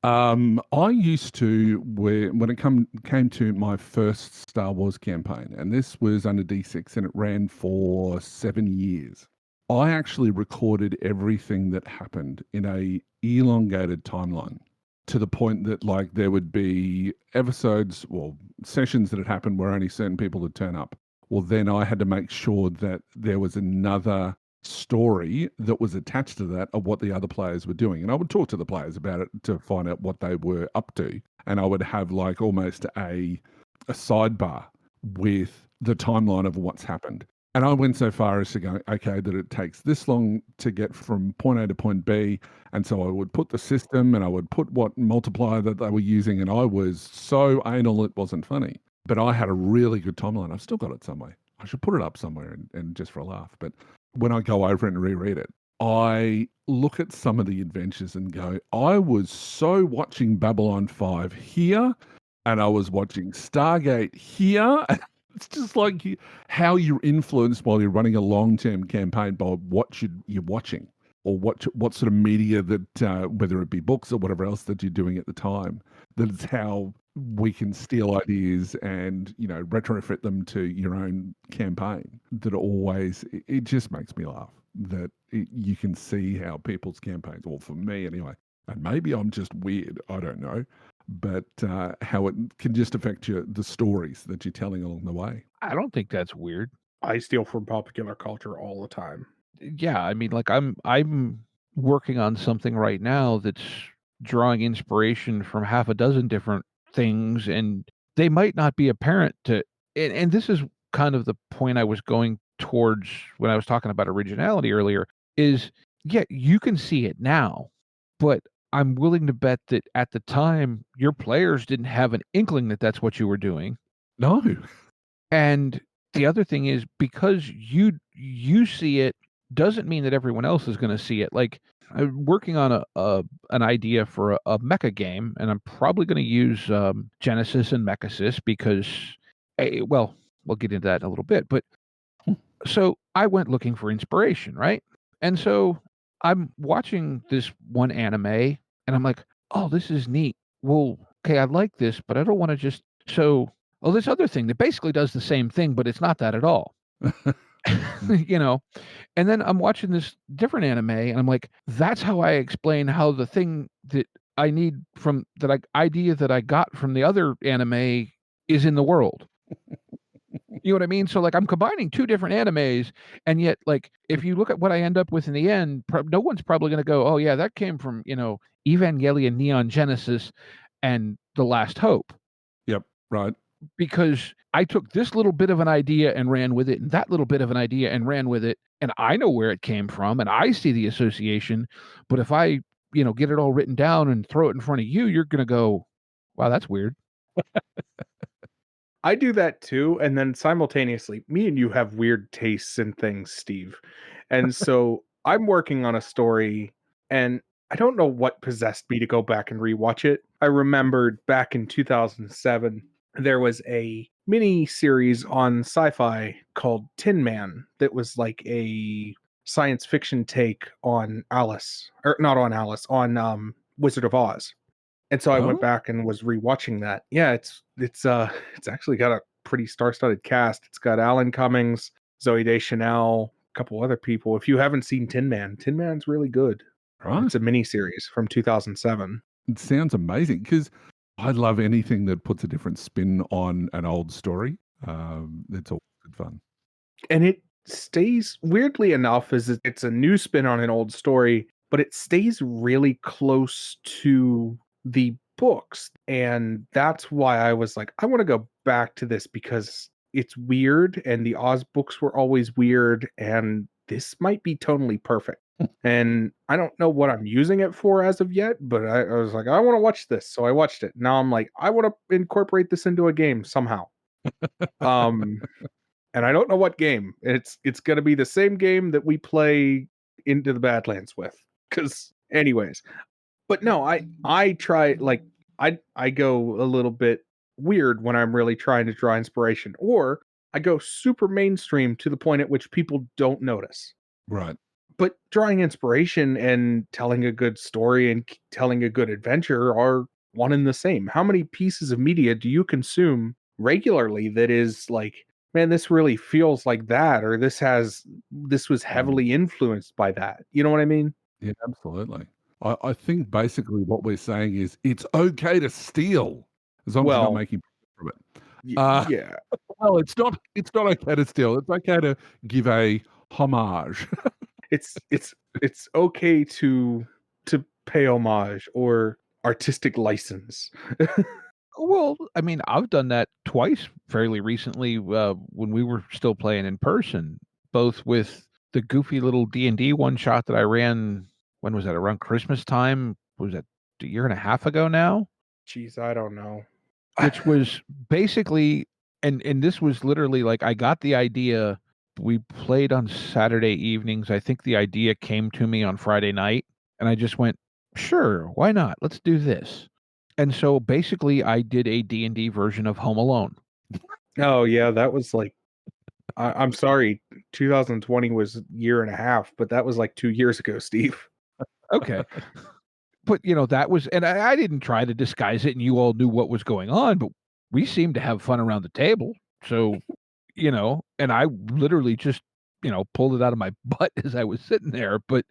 I used to, when it came to my first Star Wars campaign, and this was under D6 and it ran for 7 years. I actually recorded everything that happened in a elongated timeline, to the point that, like, there would be episodes, well, sessions that had happened where only certain people would turn up. Well, then I had to make sure that there was another story that was attached to that of what the other players were doing. And I would talk to the players about it to find out what they were up to. And I would have, like, almost a sidebar with the timeline of what's happened. And I went so far as to go, okay, that it takes this long to get from point A to point B. And so I would put the system and I would put what multiplier that they were using. And I was so anal, it wasn't funny. But I had a really good timeline. I've still got it somewhere. I should put it up somewhere and just for a laugh. But when I go over it and reread it, I look at some of the adventures and go, I was so watching Babylon 5 here, and I was watching Stargate here. It's just like how you're influenced while you're running a long-term campaign by what you're watching, or what sort of media that, whether it be books or whatever else that you're doing at the time. That is how we can steal ideas and retrofit them to your own campaign. That always it just makes me laugh that you can see how people's campaigns, or for me anyway, and maybe I'm just weird, I don't know, but how it can just affect the stories that you're telling along the way. I don't think that's weird. I steal from popular culture all the time. Yeah, I mean, like I'm working on something right now that's drawing inspiration from half a dozen different things, and they might not be apparent to. And this is kind of the point I was going towards when I was talking about originality earlier. Is yeah, you can see it now, but I'm willing to bet that at the time your players didn't have an inkling that that's what you were doing. No. And the other thing is because you see it doesn't mean that everyone else is going to see it. Like I'm working on an idea for a mecha game, and I'm probably going to use Genesis and Mechasys because, well, we'll get into that in a little bit. But so I went looking for inspiration, right? And so I'm watching this one anime, and I'm like, oh, this is neat. Well, okay, I like this, but I don't want to just this other thing that basically does the same thing, but it's not that at all. you know and then I'm watching this different anime, and I'm like, that's how I explain how the thing that I need from idea that I got from the other anime is in the world. You know what I mean? So like I'm combining two different animes, and yet like if you look at what I end up with in the end, no one's probably going to go, oh yeah, that came from Evangelion, Neon Genesis, and The Last Hope. Yep, right. Because I took this little bit of an idea and ran with it, and that little bit of an idea and ran with it, and I know where it came from, and I see the association. But if I, get it all written down and throw it in front of you, you're going to go, wow, that's weird. I do that too, and then simultaneously, me and you have weird tastes in things, Steve. And so I'm working on a story, and I don't know what possessed me to go back and rewatch it. I remembered back in 2007, there was a mini series on sci-fi called Tin Man that was like a science fiction take on Alice, or not on Alice, on Wizard of Oz. And so I went Oh, back and was rewatching that. Yeah, it's actually got a pretty star-studded cast. It's got Alan Cummings, Zoe Deschanel, a couple other people. If you haven't seen Tin Man, Tin Man's really good. right. It's a mini series from 2007. It sounds amazing because I love anything that puts a different spin on an old story. It's all good fun. And it stays, weirdly enough, it's a new spin on an old story, but it stays really close to the books. And that's why I was like, I want to go back to this because it's weird, and the Oz books were always weird, and this might be tonally perfect. And I don't know what I'm using it for as of yet, but I was like, I want to watch this. So I watched it. Now I'm like, I want to incorporate this into a game somehow. Um, and I don't know what game. It's going to be the same game that we play Into the Badlands with. Because, anyways, but no, I try, like, I go a little bit weird when I'm really trying to draw inspiration, or I go super mainstream to the point at which people don't notice. Right. But drawing inspiration and telling a good story and telling a good adventure are one and the same. How many pieces of media do you consume regularly that is like, man, this really feels like that, or this was heavily influenced by that? You know what I mean? Yeah, absolutely. I think basically what we're saying is it's okay to steal as long as you're not Well, making profit from it. yeah. Well, it's not okay to steal. It's okay to give a homage. It's okay to pay homage or artistic license. Well, I mean, I've done that twice fairly recently, when we were still playing in person, both with the goofy little D&D one shot that I ran. When was that? Around Christmas time? Was that a year and a half ago now? Jeez, I don't know. Which was basically, and this was literally like, I got the idea. We played on Saturday evenings. I think the idea came to me on Friday night, and I just went, "Sure, why not? Let's do this." And so basically, I did a D&D version of Home Alone. Oh yeah, that was like I'm sorry, 2020 was a year and a half, but that was like 2 years ago, Steve. Okay. But, that was, and I didn't try to disguise it, and you all knew what was going on, but we seemed to have fun around the table. So, and I literally just, pulled it out of my butt as I was sitting there. But,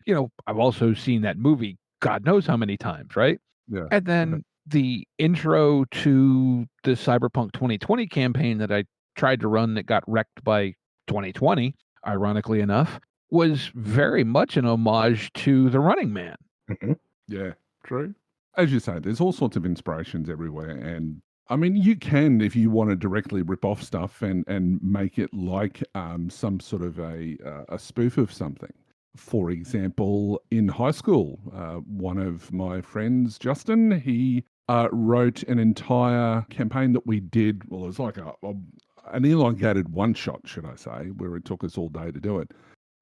I've also seen that movie God knows how many times, right? Yeah. And then the intro to the Cyberpunk 2020 campaign that I tried to run that got wrecked by 2020, ironically enough, was very much an homage to The Running Man. Mhm. Yeah, true. As you say, there's all sorts of inspirations everywhere. And I mean, you can, if you want to directly rip off stuff and make it like some sort of a spoof of something. For example, in high school, one of my friends, Justin, he wrote an entire campaign that we did. Well, it was like an elongated one shot, should I say, where it took us all day to do it.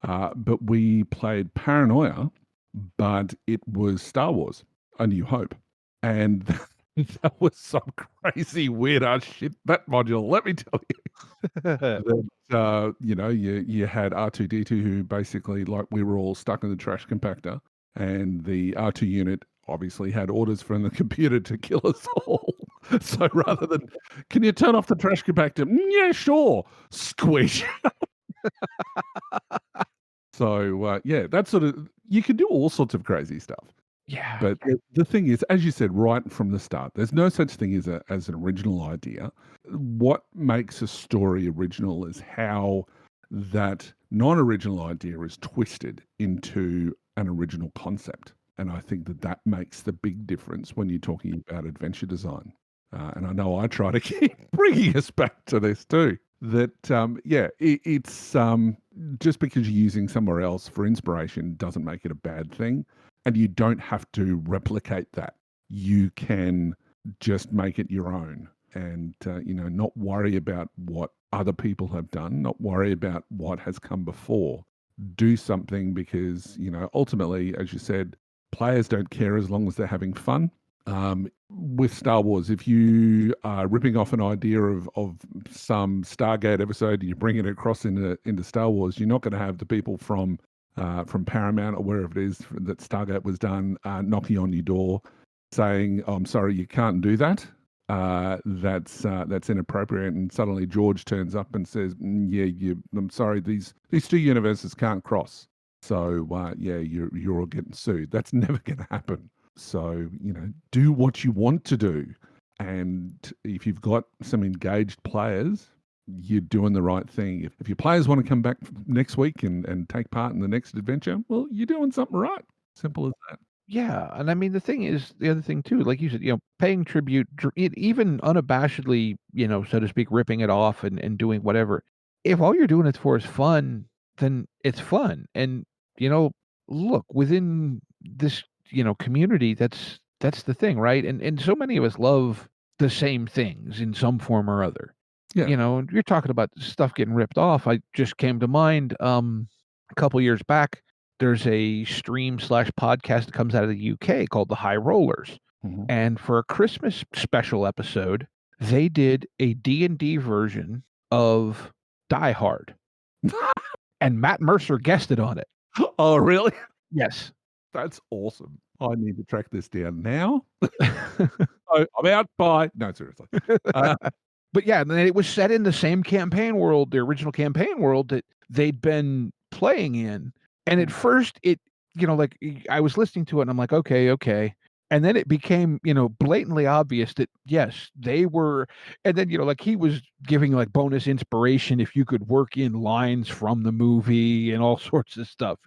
But we played Paranoia, but it was Star Wars, A New Hope. And that was some crazy, weird ass shit, that module, let me tell you. That, you had R2-D2 who basically, like, we were all stuck in the trash compactor, and the R2 unit obviously had orders from the computer to kill us all. So rather than, can you turn off the trash compactor? Yeah, sure. Squish. So, yeah, that's sort of, you can do all sorts of crazy stuff. Yeah. But the thing is, as you said right from the start, there's no such thing as an original idea. What makes a story original is how that non-original idea is twisted into an original concept. And I think that makes the big difference when you're talking about adventure design. And I know I try to keep bringing us back to this too. That it's just because you're using somewhere else for inspiration doesn't make it a bad thing. And you don't have to replicate that. You can just make it your own and, not worry about what other people have done, not worry about what has come before. Do something because, ultimately, as you said, players don't care as long as they're having fun. With Star Wars, if you are ripping off an idea of some Stargate episode and you bring it across into Star Wars, you're not going to have the people from Paramount or wherever it is that Stargate was done, knocking on your door saying, "Oh, I'm sorry, you can't do that. That's inappropriate." And suddenly George turns up and says, I'm sorry, these two universes can't cross. So, you're all getting sued. That's never going to happen. So, do what you want to do. And if you've got some engaged players, you're doing the right thing. If your players want to come back next week and take part in the next adventure, well, you're doing something right. Simple as that. Yeah, and I mean, the thing is, the other thing too, like you said, paying tribute, even unabashedly, so to speak, ripping it off and doing whatever. If all you're doing it for is fun, then it's fun. And, look, within this, community, that's the thing, right? And so many of us love the same things in some form or other. Yeah. And you're talking about stuff getting ripped off. I just came to mind, a couple years back, there's a stream/podcast that comes out of the UK called The High Rollers. Mhm. And for a Christmas special episode, they did a D&D version of Die Hard. And Matt Mercer guested on it. Oh, really? Yes. That's awesome. I need to track this down now. I'm out. Bye. No, seriously. But yeah, and then it was set in the same campaign world, the original campaign world that they'd been playing in. And at first it, like I was listening to it and I'm like, okay. And then it became, blatantly obvious that yes, they were, and then, like he was giving like bonus inspiration if you could work in lines from the movie and all sorts of stuff,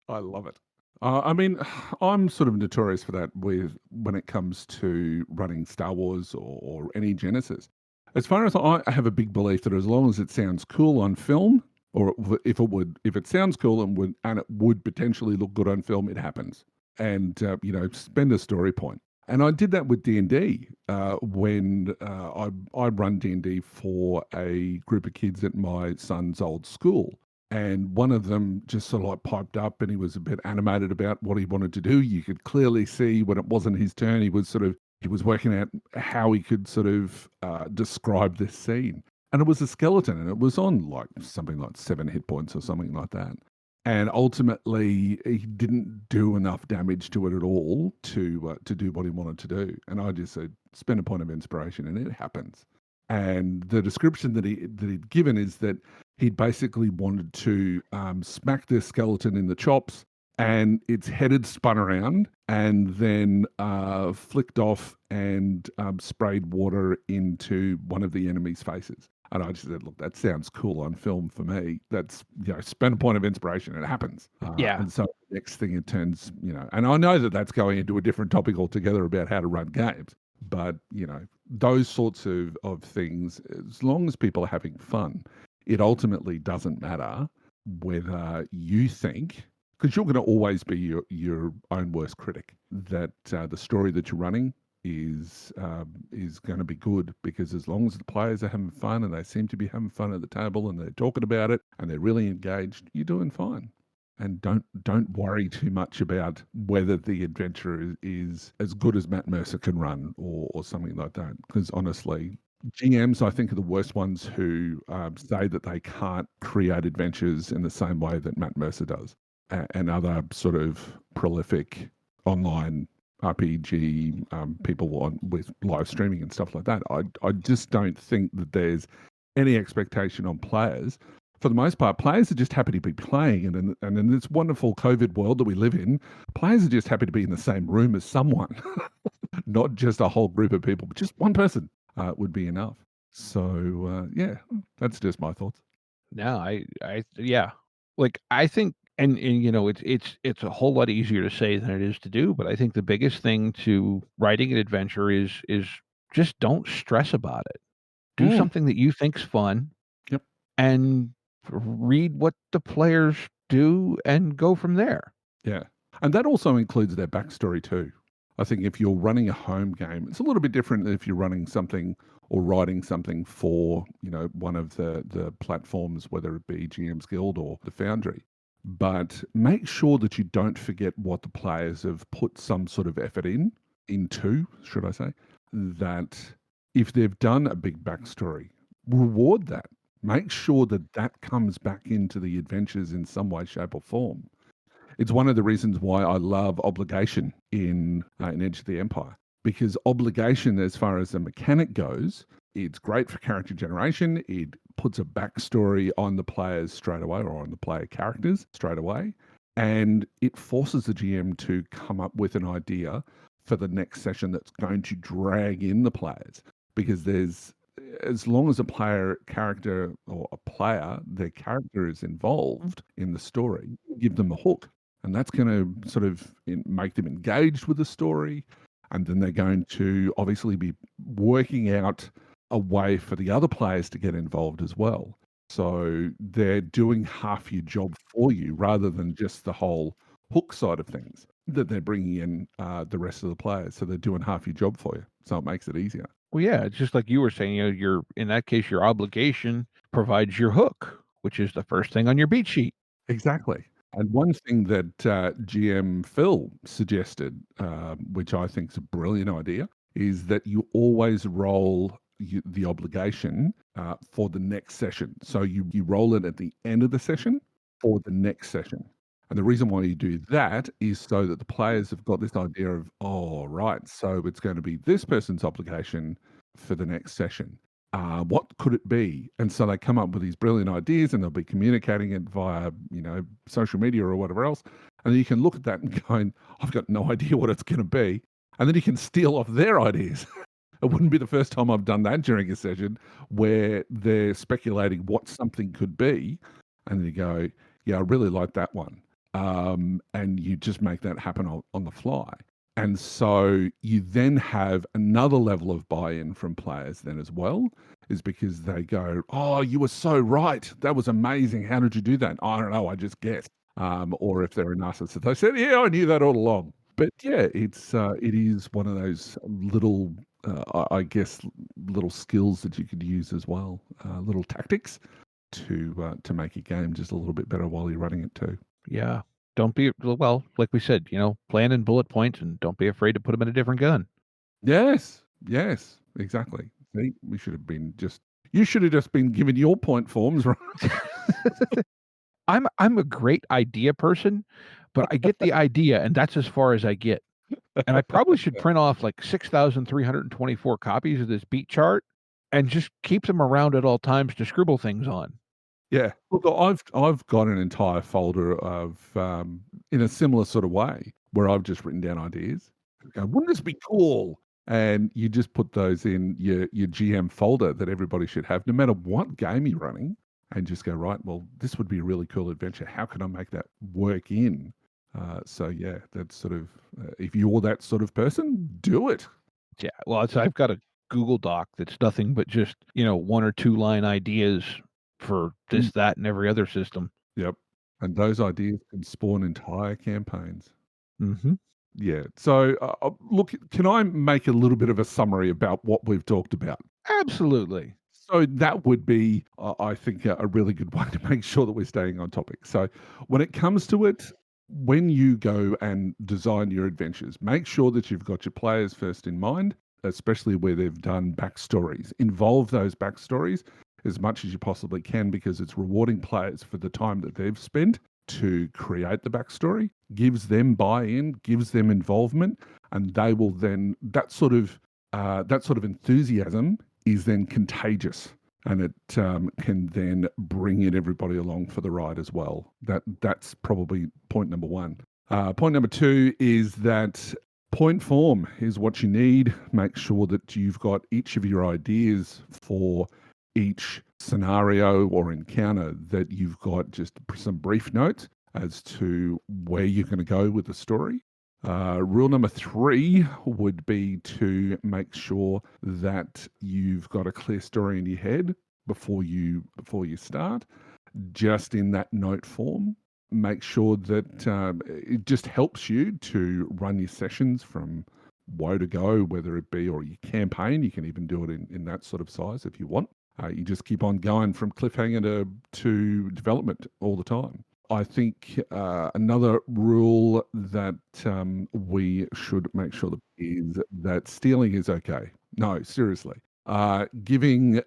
I love it. I mean, I'm sort of notorious for that with when it comes to running Star Wars or any Genesis. As far as I have a big belief that as long as it sounds cool on film, or if it sounds cool and it would potentially look good on film, it happens. And spend a story point. And I did that with D&D when I run D&D for a group of kids at my son's old school. And one of them just sort of like piped up and he was a bit animated about what he wanted to do. You could clearly see when it wasn't his turn, he was working out how he could sort of describe this scene. And it was a skeleton and it was on like something like 7 hit points or something like that. And ultimately, he didn't do enough damage to it at all to do what he wanted to do. And I just said, spend a point of inspiration, and it happens. And the description that he'd given is that he'd basically wanted to smack this skeleton in the chops, and its head had spun around, and then flicked off and sprayed water into one of the enemy's faces. And I just said, look, that sounds cool on film for me. That's, spend a point of inspiration. It happens. Yeah. And so the next thing it turns, and I know that that's going into a different topic altogether about how to run games. But, those sorts of things, as long as people are having fun, it ultimately doesn't matter whether you think, because you're going to always be your own worst critic, that the story that you're running is going to be good, because as long as the players are having fun and they seem to be having fun at the table and they're talking about it and they're really engaged, you're doing fine. And don't worry too much about whether the adventure is as good as Matt Mercer can run or something like that. Because honestly, GMs, I think, are the worst ones who say that they can't create adventures in the same way that Matt Mercer does, and other sort of prolific online RPG people with live streaming and stuff like that. I just don't think that there's any expectation on players. For the most part, players are just happy to be playing, and in this wonderful COVID world that we live in, players are just happy to be in the same room as someone, not just a whole group of people, but just one person would be enough. So yeah, that's just my thoughts. No, yeah. Like, I think, and it's a whole lot easier to say than it is to do, but I think the biggest thing to writing an adventure is just don't stress about it. Do Mm. something that you think's fun. Yep. And read what the players do and go from there. Yeah. And that also includes their backstory too. I think if you're running a home game, it's a little bit different than if you're running something or writing something for, one of the platforms, whether it be GM's Guild or the Foundry. But make sure that you don't forget what the players have put some sort of effort into, should I say, that if they've done a big backstory, reward that. Make sure that that comes back into the adventures in some way, shape, or form. It's one of the reasons why I love obligation in Edge of the Empire, because obligation, as far as the mechanic goes, it's great for character generation. It puts a backstory on the players straight away, or on the player characters straight away, and it forces the GM to come up with an idea for the next session that's going to drag in the players, because as long as a player character or a player, their character is involved in the story, give them a hook. And that's going to sort of make them engaged with the story. And then they're going to obviously be working out a way for the other players to get involved as well. So they're doing half your job for you rather than just the whole hook side of things, that they're bringing in the rest of the players. So they're doing half your job for you. So it makes it easier. Well, yeah, it's just like you were saying, in that case, your obligation provides your hook, which is the first thing on your beat sheet. Exactly. And one thing that GM Phil suggested, which I think is a brilliant idea, is that you always roll the obligation for the next session. So you roll it at the end of the session for the next session. And the reason why you do that is so that the players have got this idea of, oh, right, so it's going to be this person's obligation for the next session. What could it be? And so they come up with these brilliant ideas, and they'll be communicating it via, social media or whatever else. And then you can look at that and go, I've got no idea what it's going to be. And then you can steal off their ideas. It wouldn't be the first time I've done that during a session where they're speculating what something could be. And then you go, yeah, I really like that one. and you just make that happen on the fly. And so you then have another level of buy-in from players then as well, is because they go, "Oh, you were so right. That was amazing. How did you do that?" "I don't know. I just guessed." Or if they're a narcissist, they said, "Yeah, I knew that all along." But yeah, it is one of those little, I guess, little skills that you could use as well, little tactics to make a game just a little bit better while you're running it too. Yeah. Don't be, well, like we said, plan in bullet points and don't be afraid to put them in a different gun. Yes, yes, exactly. See, you should have just been given your point forms, right? I'm a great idea person, but I get the idea and that's as far as I get. And I probably should print off like 6,324 copies of this beat chart and just keep them around at all times to scribble things on. Yeah. Look, I've got an entire folder of in a similar sort of way where I've just written down ideas. Go, wouldn't this be cool? And you just put those in your GM folder that everybody should have, no matter what game you're running, and just go, right, well, this would be a really cool adventure. How can I make that work in? So yeah, that's sort of if you're that sort of person, do it. Yeah. Well, I've got a Google Doc that's nothing but just, 1 or 2 line ideas for this, that, and every other system. Yep. And those ideas can spawn entire campaigns. Mm-hmm. Yeah. So, look, can I make a little bit of a summary about what we've talked about? Absolutely. So that would be, I think, a really good way to make sure that we're staying on topic. So when it comes to it, when you go and design your adventures, make sure that you've got your players first in mind, especially where they've done backstories. Involve those backstories as much as you possibly can because it's rewarding players for the time that they've spent to create the backstory, gives them buy-in, gives them involvement, and they will then that sort of enthusiasm is then contagious, and it can then bring in everybody along for the ride as well. That's probably point number one. Point number two is that point form is what you need. Make sure that you've got each of your ideas for each scenario or encounter, that you've got just some brief notes as to where you're going to go with the story. Rule number 3 would be to make sure that you've got a clear story in your head before you start, just in that note form. Make sure that it just helps you to run your sessions from woe to go, whether it be or your campaign. You can even do it in that sort of size if you want. You just keep on going from cliffhanger to development all the time. I think another rule that we should make sure that is that stealing is okay. No, seriously. Paying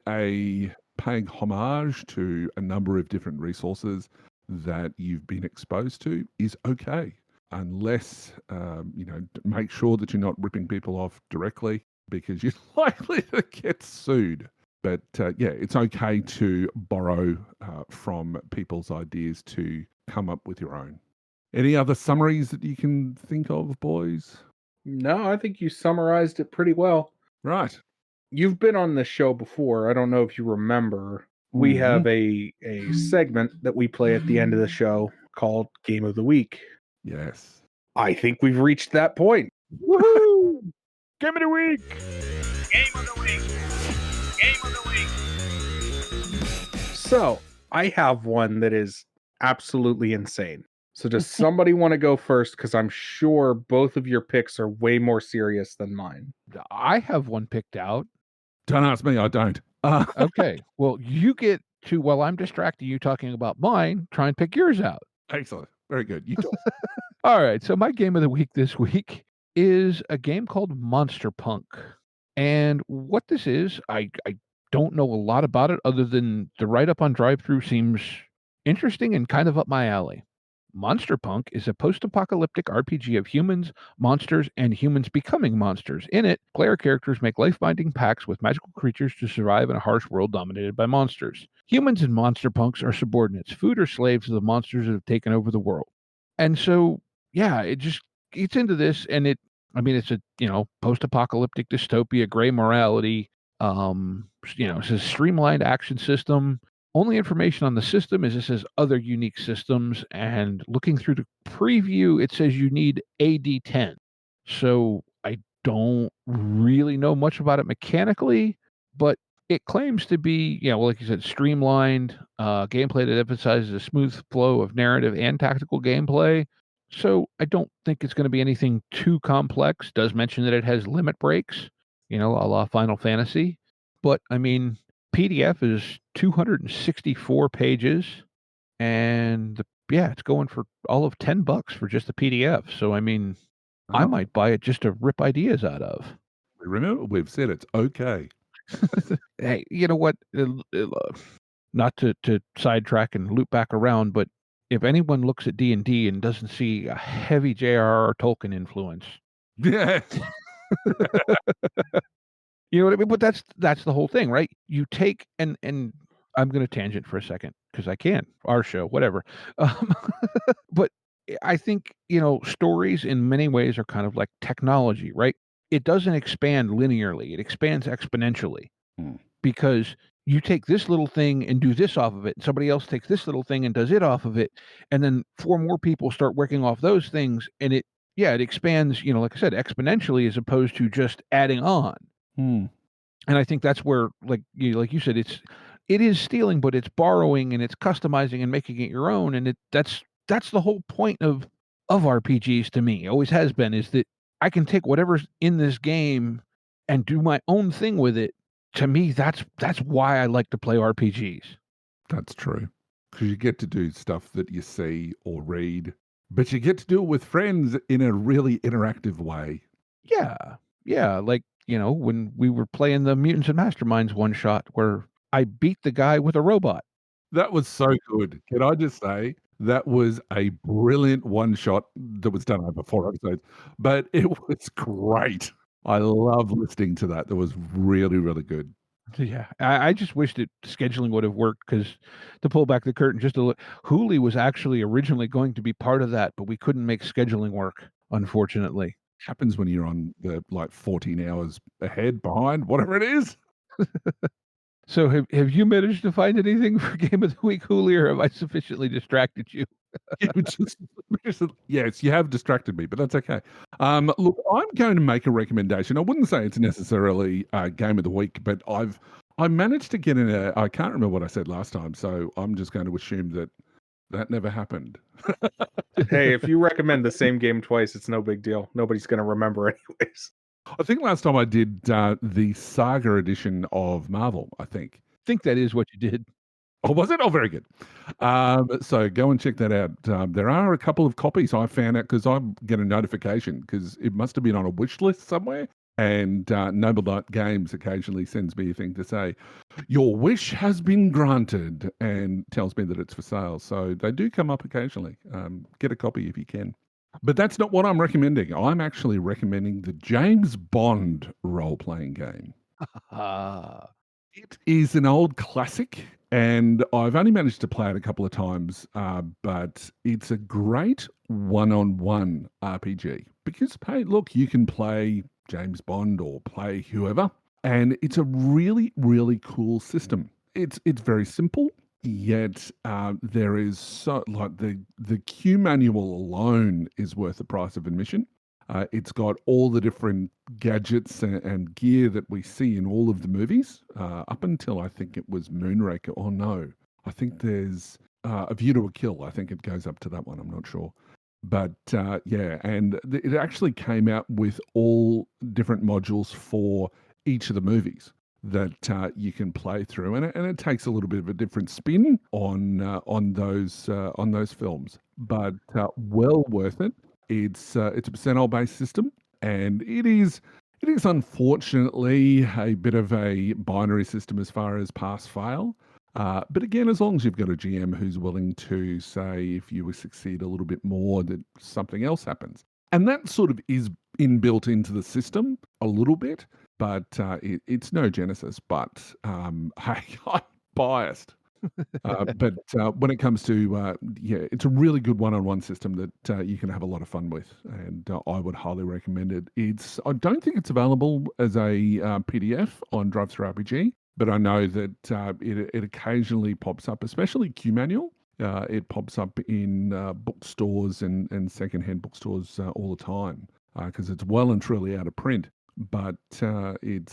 homage to a number of different resources that you've been exposed to is okay, unless, make sure that you're not ripping people off directly because you're likely to get sued. But yeah, it's okay to borrow from people's ideas to come up with your own. Any other summaries that you can think of, boys? No, I think you summarized it pretty well. Right. You've been on this show before. I don't know if you remember. We have a segment that we play at the end of the show called Game of the Week. Yes. I think we've reached that point. Woohoo! Game of the week! Game of the week! Game of the week! So, I have one that is absolutely insane. So does somebody want to go first? Because I'm sure both of your picks are way more serious than mine. I have one picked out. Don't ask me, I don't. Okay. Well, you get to, while I'm distracting you talking about mine, try and pick yours out. Excellent. Very good. You talk. All right. So my game of the week this week is a game called Monster Punk. And what this is, I don't know a lot about it other than the write-up on Drive-Thru seems interesting and kind of up my alley. Monster Punk is a post-apocalyptic RPG of humans, monsters, and humans becoming monsters. In it, player characters make life-binding pacts with magical creatures to survive in a harsh world dominated by monsters. Humans in Monster Punks are subordinates, food or slaves of the monsters that have taken over the world. And so, yeah, it just gets into this, and it's a, post-apocalyptic dystopia, gray morality, it's a streamlined action system. Only information on the system is it says other unique systems, and looking through the preview, it says you need AD10. So I don't really know much about it mechanically, but it claims to be, well, like you said, streamlined gameplay that emphasizes a smooth flow of narrative and tactical gameplay. So I don't think it's going to be anything too complex. Does mention that it has limit breaks, a la Final Fantasy. But I mean, PDF is 264 pages, and it's going for all of $10 for just the PDF. So I mean, I Oh, might buy it just to rip ideas out of. remember, we've said it's okay. Hey, you know what? Not to sidetrack and loop back around, but if anyone looks at D&D and doesn't see a heavy J.R.R. Tolkien influence, Yeah. you know what I mean? But that's the whole thing, right? You take and I'm going to tangent for a second because I can. Our show, whatever. Um, but I think stories in many ways are kind of like technology, right? It doesn't expand linearly; it expands exponentially Hmm. because you take this little thing and do this off of it. And somebody else takes this little thing and does it off of it, and then 4 more people start working off those things, and it expands. Like I said, exponentially as opposed to just adding on. Hmm. And I think that's where, like you said, it is stealing, but it's borrowing and it's customizing and making it your own. And that's the whole point of RPGs to me. Always has been, is that I can take whatever's in this game and do my own thing with it. To me, that's why I like to play RPGs. That's true. Because you get to do stuff that you see or read, but you get to do it with friends in a really interactive way. Yeah. Yeah. Like, when we were playing the Mutants and Masterminds one shot where I beat the guy with a robot. That was so good. Can I just say, that was a brilliant one shot that was done over 4 episodes, but it was great. I love listening to that. That was really, really good. Yeah, I just wish that scheduling would have worked because to pull back the curtain just a little, Hooli was actually originally going to be part of that, but we couldn't make scheduling work, unfortunately. Happens when you're on the 14 hours ahead, behind, whatever it is. So have you managed to find anything for Game of the Week, Hooli, or have I sufficiently distracted you? You just yes, you have distracted me, but that's okay. Look, I'm going to make a recommendation. I wouldn't say it's necessarily game of the week, but I managed to get in I can't remember what I said last time, so I'm just going to assume that never happened. Hey, if you recommend the same game twice, it's no big deal. Nobody's going to remember anyways. I think last time I did the Saga edition of Marvel, I think. I think that is what you did. Oh, was it? Oh, very good. So go and check that out. There are a couple of copies I found out because I get a notification because it must have been on a wish list somewhere. And Noble Knight Games occasionally sends me a thing to say, your wish has been granted, and tells me that it's for sale. So they do come up occasionally. Get a copy if you can. But that's not what I'm recommending. I'm actually recommending the James Bond role-playing game. It is an old classic, and I've only managed to play it a couple of times, but it's a great one-on-one RPG. Because, hey, look, you can play James Bond or play whoever, and it's a really, really cool system. It's very simple, yet there is the Q manual alone is worth the price of admission. It's got all the different gadgets and gear that we see in all of the movies, up until I think it was Moonraker. Oh no, I think there's A View to a Kill. I think it goes up to that one. I'm not sure. But and it actually came out with all different modules for each of the movies that you can play through, and it takes a little bit of a different spin on those films, but well worth it. It's a percentile-based system, and it is unfortunately a bit of a binary system as far as pass-fail. But again, as long as you've got a GM who's willing to say if you succeed a little bit more, that something else happens. And that sort of is inbuilt into the system a little bit, but it's no Genesis. But hey, I'm biased. But when it comes to, it's a really good one-on-one system that you can have a lot of fun with, and I would highly recommend it. I don't think it's available as a PDF on Drive-Thru RPG, but I know that it occasionally pops up, especially Q Manual. It pops up in bookstores and secondhand bookstores all the time because it's well and truly out of print. But it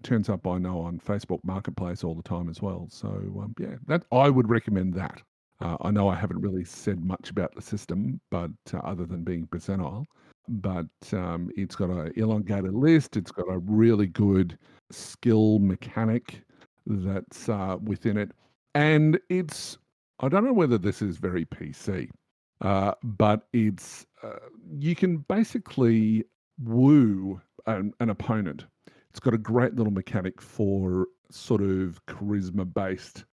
turns up, I know, on Facebook Marketplace all the time as well. So that I would recommend that. I know I haven't really said much about the system, but other than being percentile, but it's got an elongated list. It's got a really good skill mechanic that's within it, and it's. I don't know whether this is very PC, but it's you can basically woo an opponent. It's got a great little mechanic for sort of charisma-based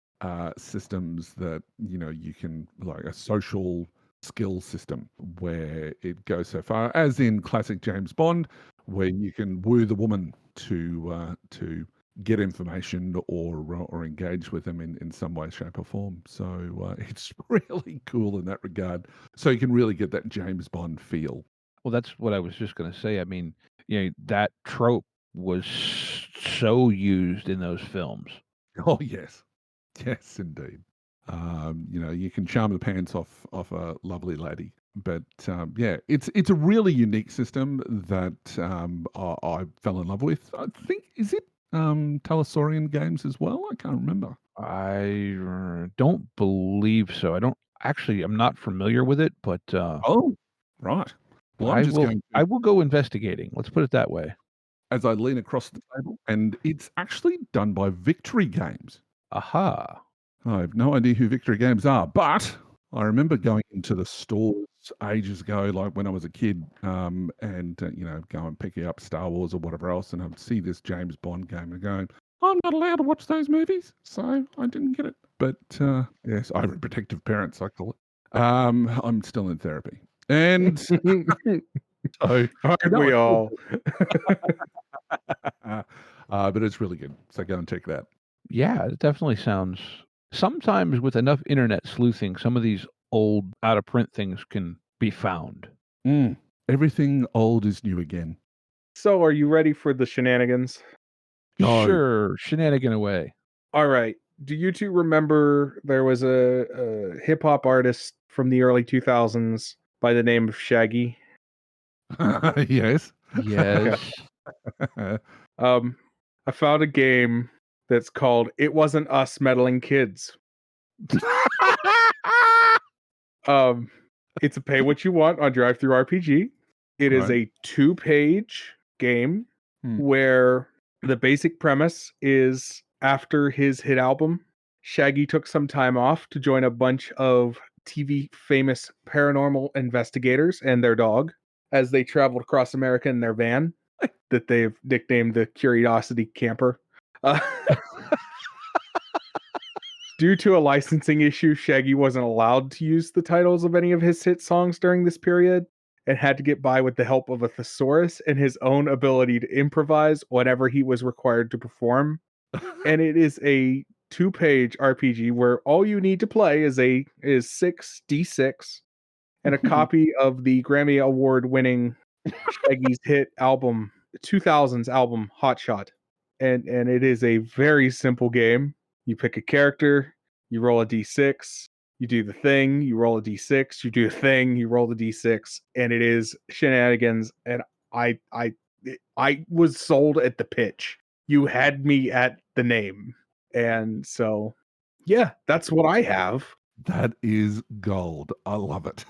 systems that you can, like a social skill system where it goes so far as in classic James Bond, where you can woo the woman to get information or engage with them in some way, shape, or form. So it's really cool in that regard. So you can really get that James Bond feel. Well, that's what I was just going to say. I mean, that trope was so used in those films. Oh yes, yes indeed. You can charm the pants off a lovely lady, but it's a really unique system that I fell in love with. I think is it Talasaurian Games as well? I can't remember. I don't believe so. I'm not familiar with it, but Oh, right. Well, I'm just going I will go investigating. Let's put it that way. as I lean across the table, and it's actually done by Victory Games. Aha. I have no idea who Victory Games are, but I remember going into the stores ages ago, like when I was a kid, and go and picking up Star Wars or whatever else, and I'd see this James Bond game and going, I'm not allowed to watch those movies, so I didn't get it. But yes, overprotective parents, I call it. I'm still in therapy, and so Aren't we all? but it's really good. So go and check that. Yeah, it definitely sounds. Sometimes with enough internet sleuthing, some of these old out of print things can be found. Everything old is new again. So, are you ready for the shenanigans? No. Sure, shenanigan away. All right. Do you two remember there was a hip hop artist from the early 2000s by the name of Shaggy? Yes. Yes. I found a game that's called It Wasn't Us Meddling Kids. It's a pay what you want on Drive-Thru RPG. It is a 2-page game where the basic premise is after his hit album, Shaggy took some time off to join a bunch of TV famous paranormal investigators and their dog as they traveled across America in their van that they've nicknamed the Curiosity Camper. Due to a licensing issue, Shaggy wasn't allowed to use the titles of any of his hit songs during this period and had to get by with the help of a thesaurus and his own ability to improvise whatever he was required to perform. And it is a 2-page RPG where all you need to play is 6d6 and a copy of the Grammy Award winning Shaggy's hit album, 2000s album Hot Shot. And it is a very simple game. You pick a character, you roll a d6, you do the thing, you roll a d6, you do a thing, you roll the d6, and it is shenanigans. And I was sold at the pitch. You had me at the name. And so, yeah, that's what I have. That is gold. I love it.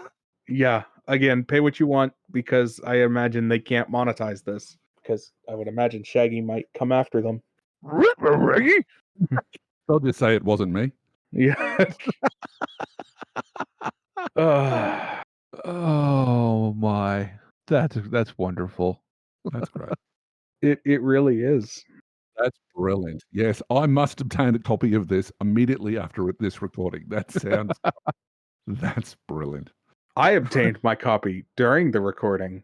Yeah, again, pay what you want because I imagine they can't monetize this because I would imagine Shaggy might come after them. They'll just say it wasn't me. Yeah. Oh my. That's wonderful. That's great. It really is. That's brilliant. Yes, I must obtain a copy of this immediately after this recording. That sounds that's brilliant. I obtained my copy during the recording.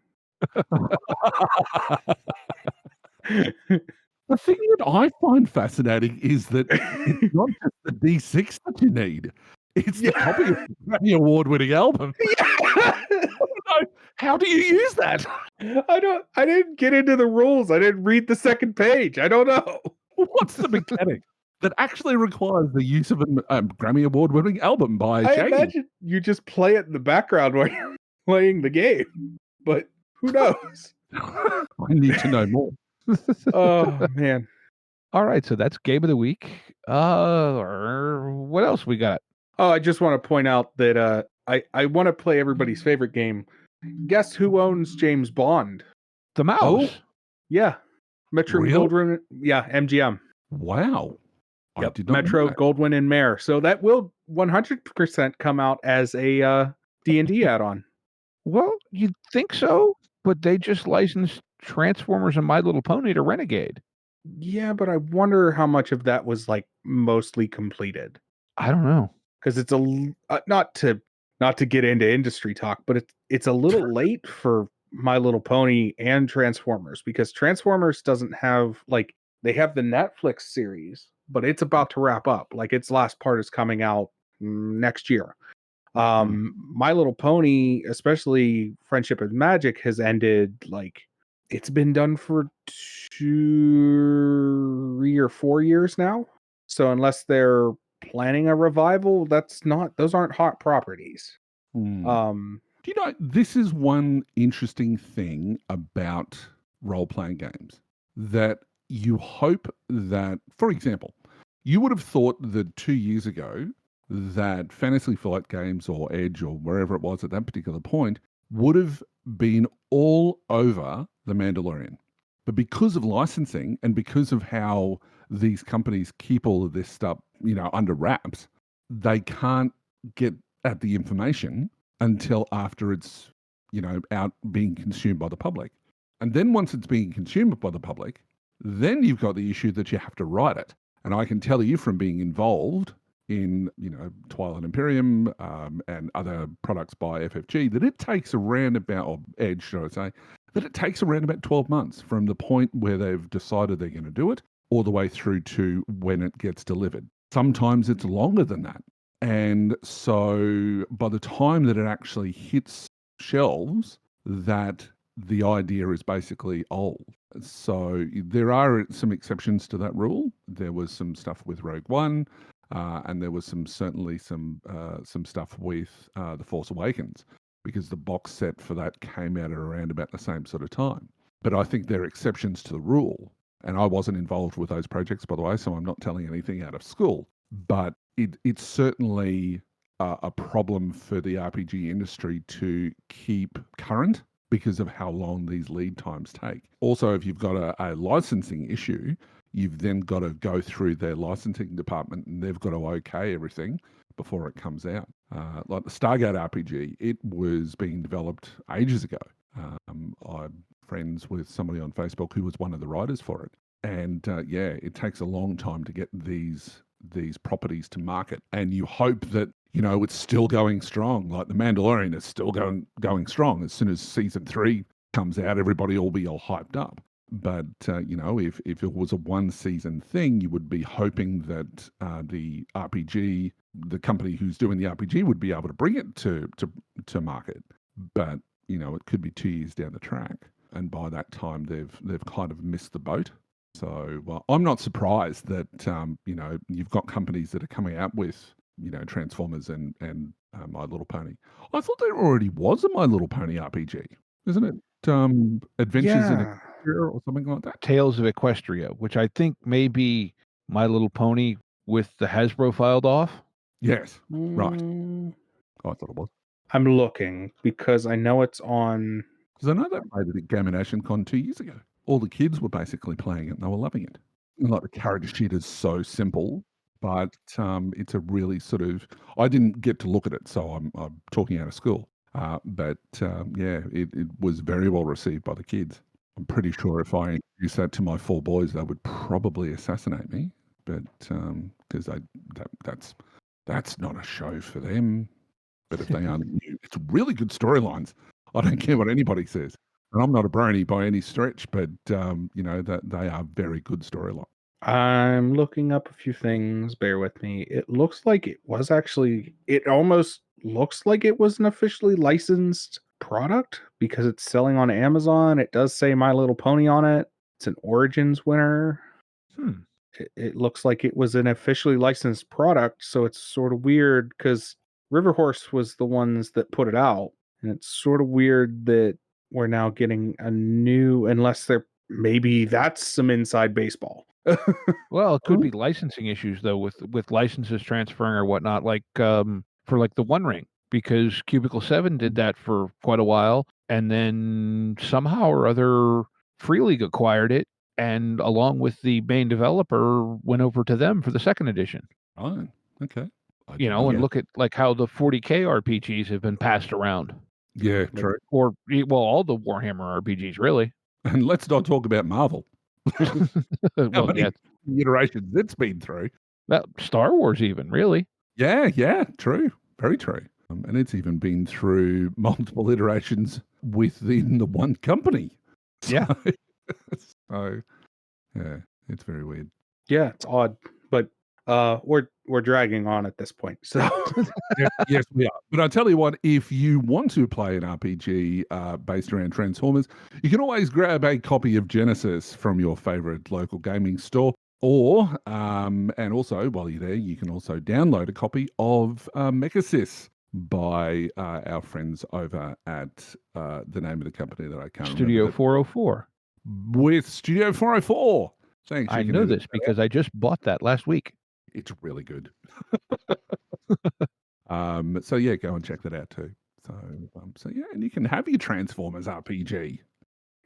The thing that I find fascinating is that it's not just the D6 that you need. It's the copy of the Grammy Award-winning album. How do you use that? I didn't get into the rules. I didn't read the second page. I don't know. What's the mechanic that actually requires the use of a Grammy Award-winning album by I Shaggy? imagine you just play it in the background while you're playing the game, but who knows? I need to know more. Oh man. All right, so that's game of the week. What else we got? Oh, I just want to point out that I want to play everybody's favorite game. Guess who owns James Bond? The mouse. Oh. Yeah, Metro Really? Goldwyn. Yeah, MGM. Wow. I Yep, did not know Metro that. Goldwyn and Mare. So that will 100% come out as a D&D add-on. Well, you'd think so, but they just licensed Transformers and My Little Pony to Renegade. Yeah, but I wonder how much of that was like mostly completed. I don't know. Because it's not to get into industry talk, but it's a little late for My Little Pony and Transformers, because Transformers doesn't have, like, they have the Netflix series, but it's about to wrap up. Like, its last part is coming out next year. My Little Pony, especially Friendship and Magic, has ended, like, it's been done for 3 or 4 years now. So unless they're planning a revival, those aren't hot properties. Do you know, this is one interesting thing about role-playing games, that you hope that, for example, you would have thought that 2 years ago that Fantasy Flight Games or Edge or wherever it was at that particular point would have been all over The Mandalorian. But because of licensing and because of how these companies keep all of this stuff, under wraps, they can't get at the information until after it's, out being consumed by the public. And then once it's being consumed by the public, then you've got the issue that you have to write it. And I can tell you from being involved in, Twilight Imperium and other products by FFG, that it takes around about, or Edge, should I say, that it takes around about 12 months from the point where they've decided they're going to do it all the way through to when it gets delivered. Sometimes it's longer than that. And so by the time that it actually hits shelves, that the idea is basically old. So there are some exceptions to that rule. There was some stuff with Rogue One, and there was certainly some stuff with The Force Awakens, because the box set for that came out at around about the same sort of time. But I think there are exceptions to the rule. And I wasn't involved with those projects, by the way, so I'm not telling anything out of school. But it's certainly a problem for the RPG industry to keep current because of how long these lead times take. Also, if you've got a licensing issue, you've then got to go through their licensing department and they've got to okay everything before it comes out. Like the Stargate RPG, it was being developed ages ago. I'm friends with somebody on Facebook who was one of the writers for it. And it takes a long time to get these properties to market. And you hope that, it's still going strong. Like The Mandalorian is still going strong. As soon as season 3 comes out, everybody will be all hyped up. But, if it was a one season thing, you would be hoping that the RPG, the company who's doing the RPG, would be able to bring it to market. But, it could be 2 years down the track. And by that time, they've kind of missed the boat. So, well, I'm not surprised that, you've got companies that are coming out with, Transformers and My Little Pony. I thought there already was a My Little Pony RPG, isn't it? Adventures in Yeah. Equestria or something like that. Tales of Equestria, which I think may be My Little Pony with the Hasbro filed off. Yes, right. Mm, I thought it was. I'm looking because I know it's on. Because I know they played it at Gamination Con 2 years ago. All the kids were basically playing it and they were loving it. And like the character sheet is so simple, but it's a really sort of, I didn't get to look at it, so I'm talking out of school. But it was very well received by the kids. I'm pretty sure if I introduced that to my 4 boys, they would probably assassinate me. But because that's not a show for them. But if they only knew, it's really good storylines. I don't care what anybody says. And I'm not a brony by any stretch, but that they are very good storylines. I'm looking up a few things. Bear with me. It looks like it almost looks like it was an officially licensed product because it's selling on Amazon. It does say My Little Pony on it. It's an Origins winner. it looks like it was an officially licensed product, so it's sort of weird because Riverhorse was the ones that put it out, and it's sort of weird that we're now getting a new, unless maybe that's some inside baseball. Well, it could be licensing issues though, with licenses transferring or whatnot, like for like the One Ring, because Cubicle 7 did that for quite a while, and then somehow or other Free League acquired it, and along with the main developer went over to them for the second edition. Oh, okay. I You did know, not- and look at like how the 40K RPGs have been passed around, Yeah, true. or well, all the Warhammer RPGs really. And let's not talk about Marvel. How Well, many yeah, iterations it's been through. that Star Wars even really. Yeah, true. Very true. And it's even been through multiple iterations within the one company. Yeah. So, yeah, it's very weird. Yeah, it's odd, but we're dragging on at this point. So Yes, we are. But I tell you what, if you want to play an RPG based around Transformers, you can always grab a copy of Genesis from your favorite local gaming store. Or, and also while you're there, you can also download a copy of Mechasys by our friends over at the name of the company that I can't Studio remember. 404. With Studio 404. Thanks. I you can know edit this because I just bought that last week. It's really good. So yeah, go and check that out too. So yeah, and you can have your Transformers RPG.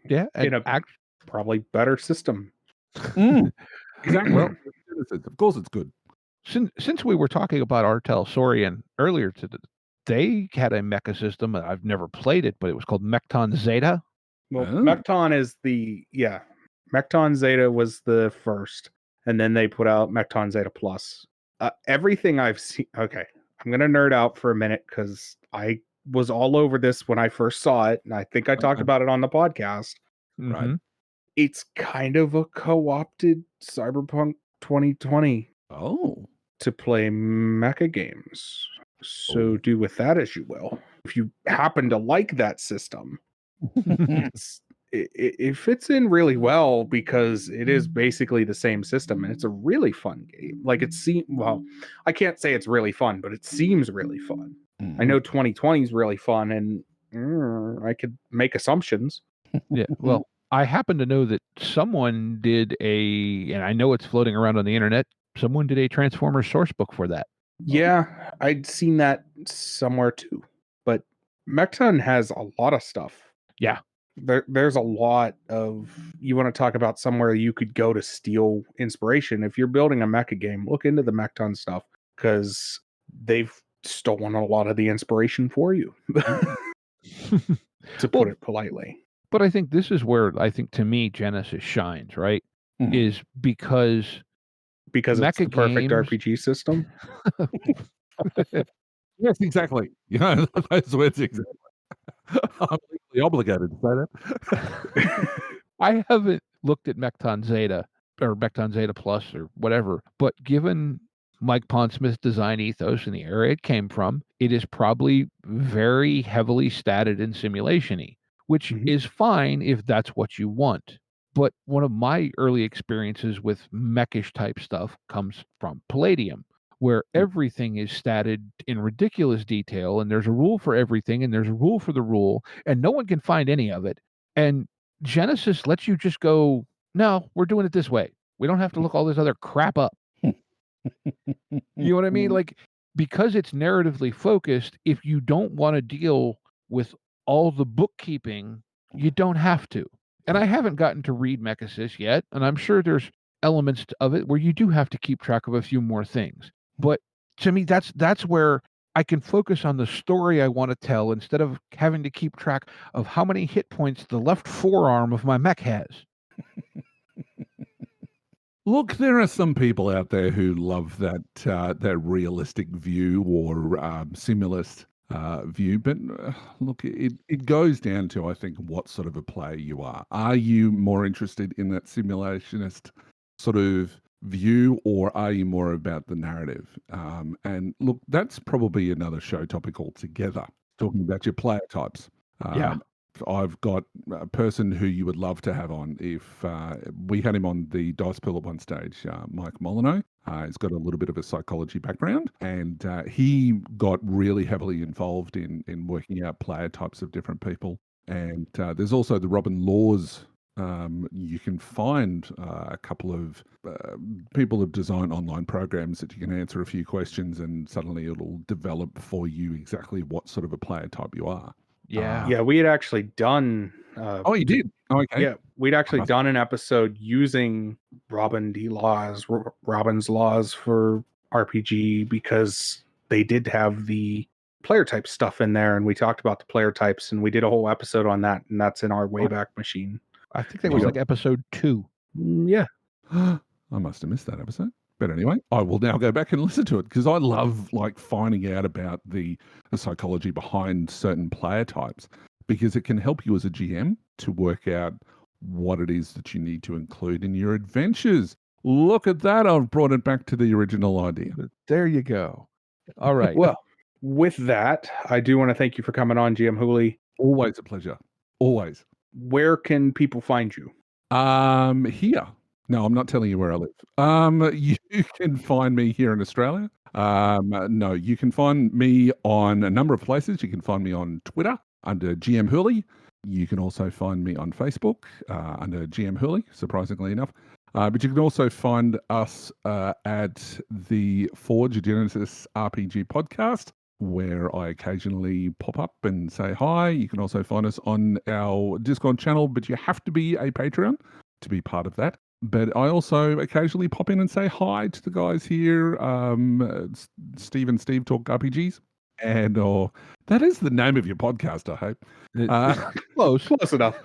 Yeah, and in a probably better system. Exactly. Well, of course, it's good. since we were talking about Artel Saurian earlier today, they had a mecha system. I've never played it, but it was called Mechton Zeta. Well, Oh. Mechton is Mechton Zeta was the first, and then they put out Mechton Zeta Plus. Everything I've seen. Okay, I'm gonna nerd out for a minute because I was all over this when I first saw it, and I think I talked about it on the podcast. Right. Mhm. It's kind of a co-opted Cyberpunk 2020 Oh. to play mecha games. So do with that as you will. If you happen to like that system, it fits in really well because it is basically the same system and it's a really fun game. Like I can't say it's really fun, but it seems really fun. I know 2020 is really fun and I could make assumptions. Yeah. Well, I happen to know that someone did and I know it's floating around on the internet. Someone did a Transformers source book for that. Yeah, I'd seen that somewhere too. But Mechton has a lot of stuff. Yeah. There's a lot of, you want to talk about somewhere you could go to steal inspiration. If you're building a mecha game, look into the Mechton stuff because they've stolen a lot of the inspiration for you, to put it politely. But I think this is where I think to me Genesis shines, right? Mhm. Is because It's mecha the perfect games- RPG system. Yes, exactly. Yeah, those words exactly. I'm legally obligated to say that. I haven't looked at Mechton Zeta or Mechton Zeta Plus or whatever, but given Mike Pondsmith's design ethos and the area it came from, it is probably very heavily statted and simulation-y, which Mhm. is fine if that's what you want. But one of my early experiences with mechish type stuff comes from Palladium, where everything is statted in ridiculous detail, and there's a rule for everything, and there's a rule for the rule, and no one can find any of it. And Genesis lets you just go, no, we're doing it this way. We don't have to look all this other crap up. You know what I mean? Like, because it's narratively focused, if you don't want to deal with all the bookkeeping, you don't have to. And I haven't gotten to read Mechasys yet, and I'm sure there's elements of it where you do have to keep track of a few more things. But to me, that's where I can focus on the story I want to tell instead of having to keep track of how many hit points the left forearm of my mech has. Look, there are some people out there who love that realistic view or simulist view, but look, it goes down to, I think, what sort of a player you are. Are you more interested in that simulationist sort of view, or are you more about the narrative? And look, that's probably another show topic altogether, talking about your player types. Yeah. I've got a person who you would love to have on. If we had him on the Dice Pool at one stage, Mike Molyneux. He's got a little bit of a psychology background, and he got really heavily involved in working out player types of different people. And there's also the Robin Laws. You can find a couple of people have designed online programs that you can answer a few questions, and suddenly it'll develop for you exactly what sort of a player type you are. Yeah. Yeah, we had actually done. Oh, you did? Oh, okay. Yeah, we'd actually done an episode using Robin's laws for RPG because they did have the player type stuff in there, and we talked about the player types, and we did a whole episode on that, and that's in our Wayback Machine. I think that was like episode 2. Yeah. I must have missed that episode. But anyway, I will now go back and listen to it because I love like finding out about the psychology behind certain player types, because it can help you as a GM to work out what it is that you need to include in your adventures. Look at that. I've brought it back to the original idea. There you go. All right. Well, with that, I do want to thank you for coming on, GM Hooley. Always a pleasure. Always. Where can people find you? Here. No, I'm not telling you where I live. You can find me here in Australia. No, you can find me on a number of places. You can find me on Twitter under GM Hooley. You can also find me on Facebook under GM Hooley, surprisingly enough. But you can also find us at the Forge Genesis RPG podcast, where I occasionally pop up and say hi. You can also find us on our Discord channel, but you have to be a Patreon to be part of that. But I also occasionally pop in and say hi to the guys here, Steve and Steve Talk RPGs. And that is the name of your podcast, I hope. Close enough.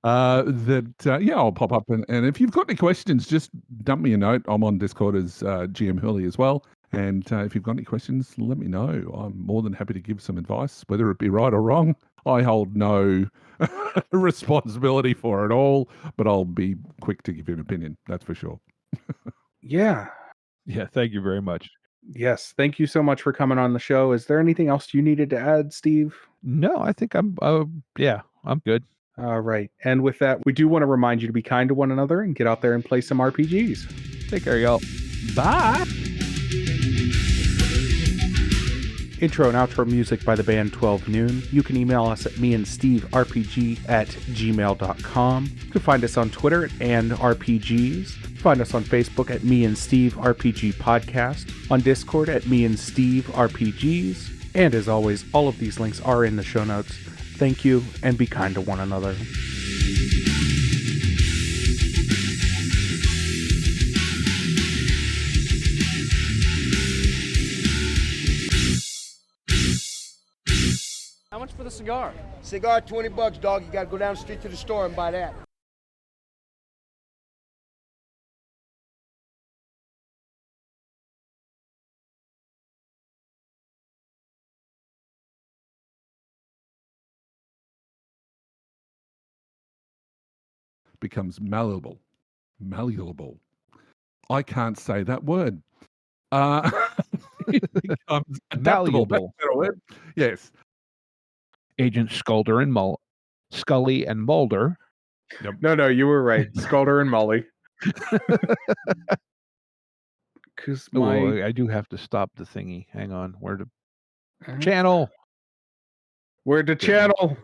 I'll pop up. And if you've got any questions, just dump me a note. I'm on Discord as GM Hurley as well. And if you've got any questions, let me know. I'm more than happy to give some advice, whether it be right or wrong. I hold no responsibility for it all, but I'll be quick to give you an opinion. That's for sure. Yeah. Yeah. Thank you very much. Yes. Thank you so much for coming on the show. Is there anything else you needed to add, Steve? No, I think I'm good. All right. And with that, we do want to remind you to be kind to one another and get out there and play some RPGs. Take care, y'all. Bye. Intro and outro music by the band 12 Noon. You can email us at meandsteverpg@gmail.com. You can find us on Twitter at @RPGs. Find us on Facebook at Me and Steve RPG Podcast. On Discord at Me and Steve RPGs. And as always, all of these links are in the show notes. Thank you, and be kind to one another. How much for the cigar? Cigar, $20, dog. You gotta go down the street to the store and buy that. Becomes malleable. I can't say that word. It becomes adaptable. Malleable. That's a word. Yes. Agent Scully and Mulder. No, you were right. Sculder and Molly. Because I do have to stop the thingy. Hang on. Where to channel? Where to channel?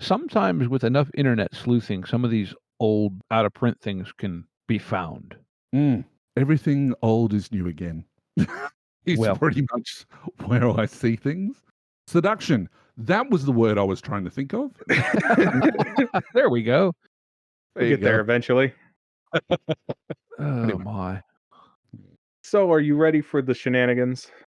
Sometimes with enough internet sleuthing, some of these old out of print things can be found. Everything old is new again. It's pretty much where I see things. Seduction. That was the word I was trying to think of. There we go. We'll get there eventually. Oh my. So are you ready for the shenanigans?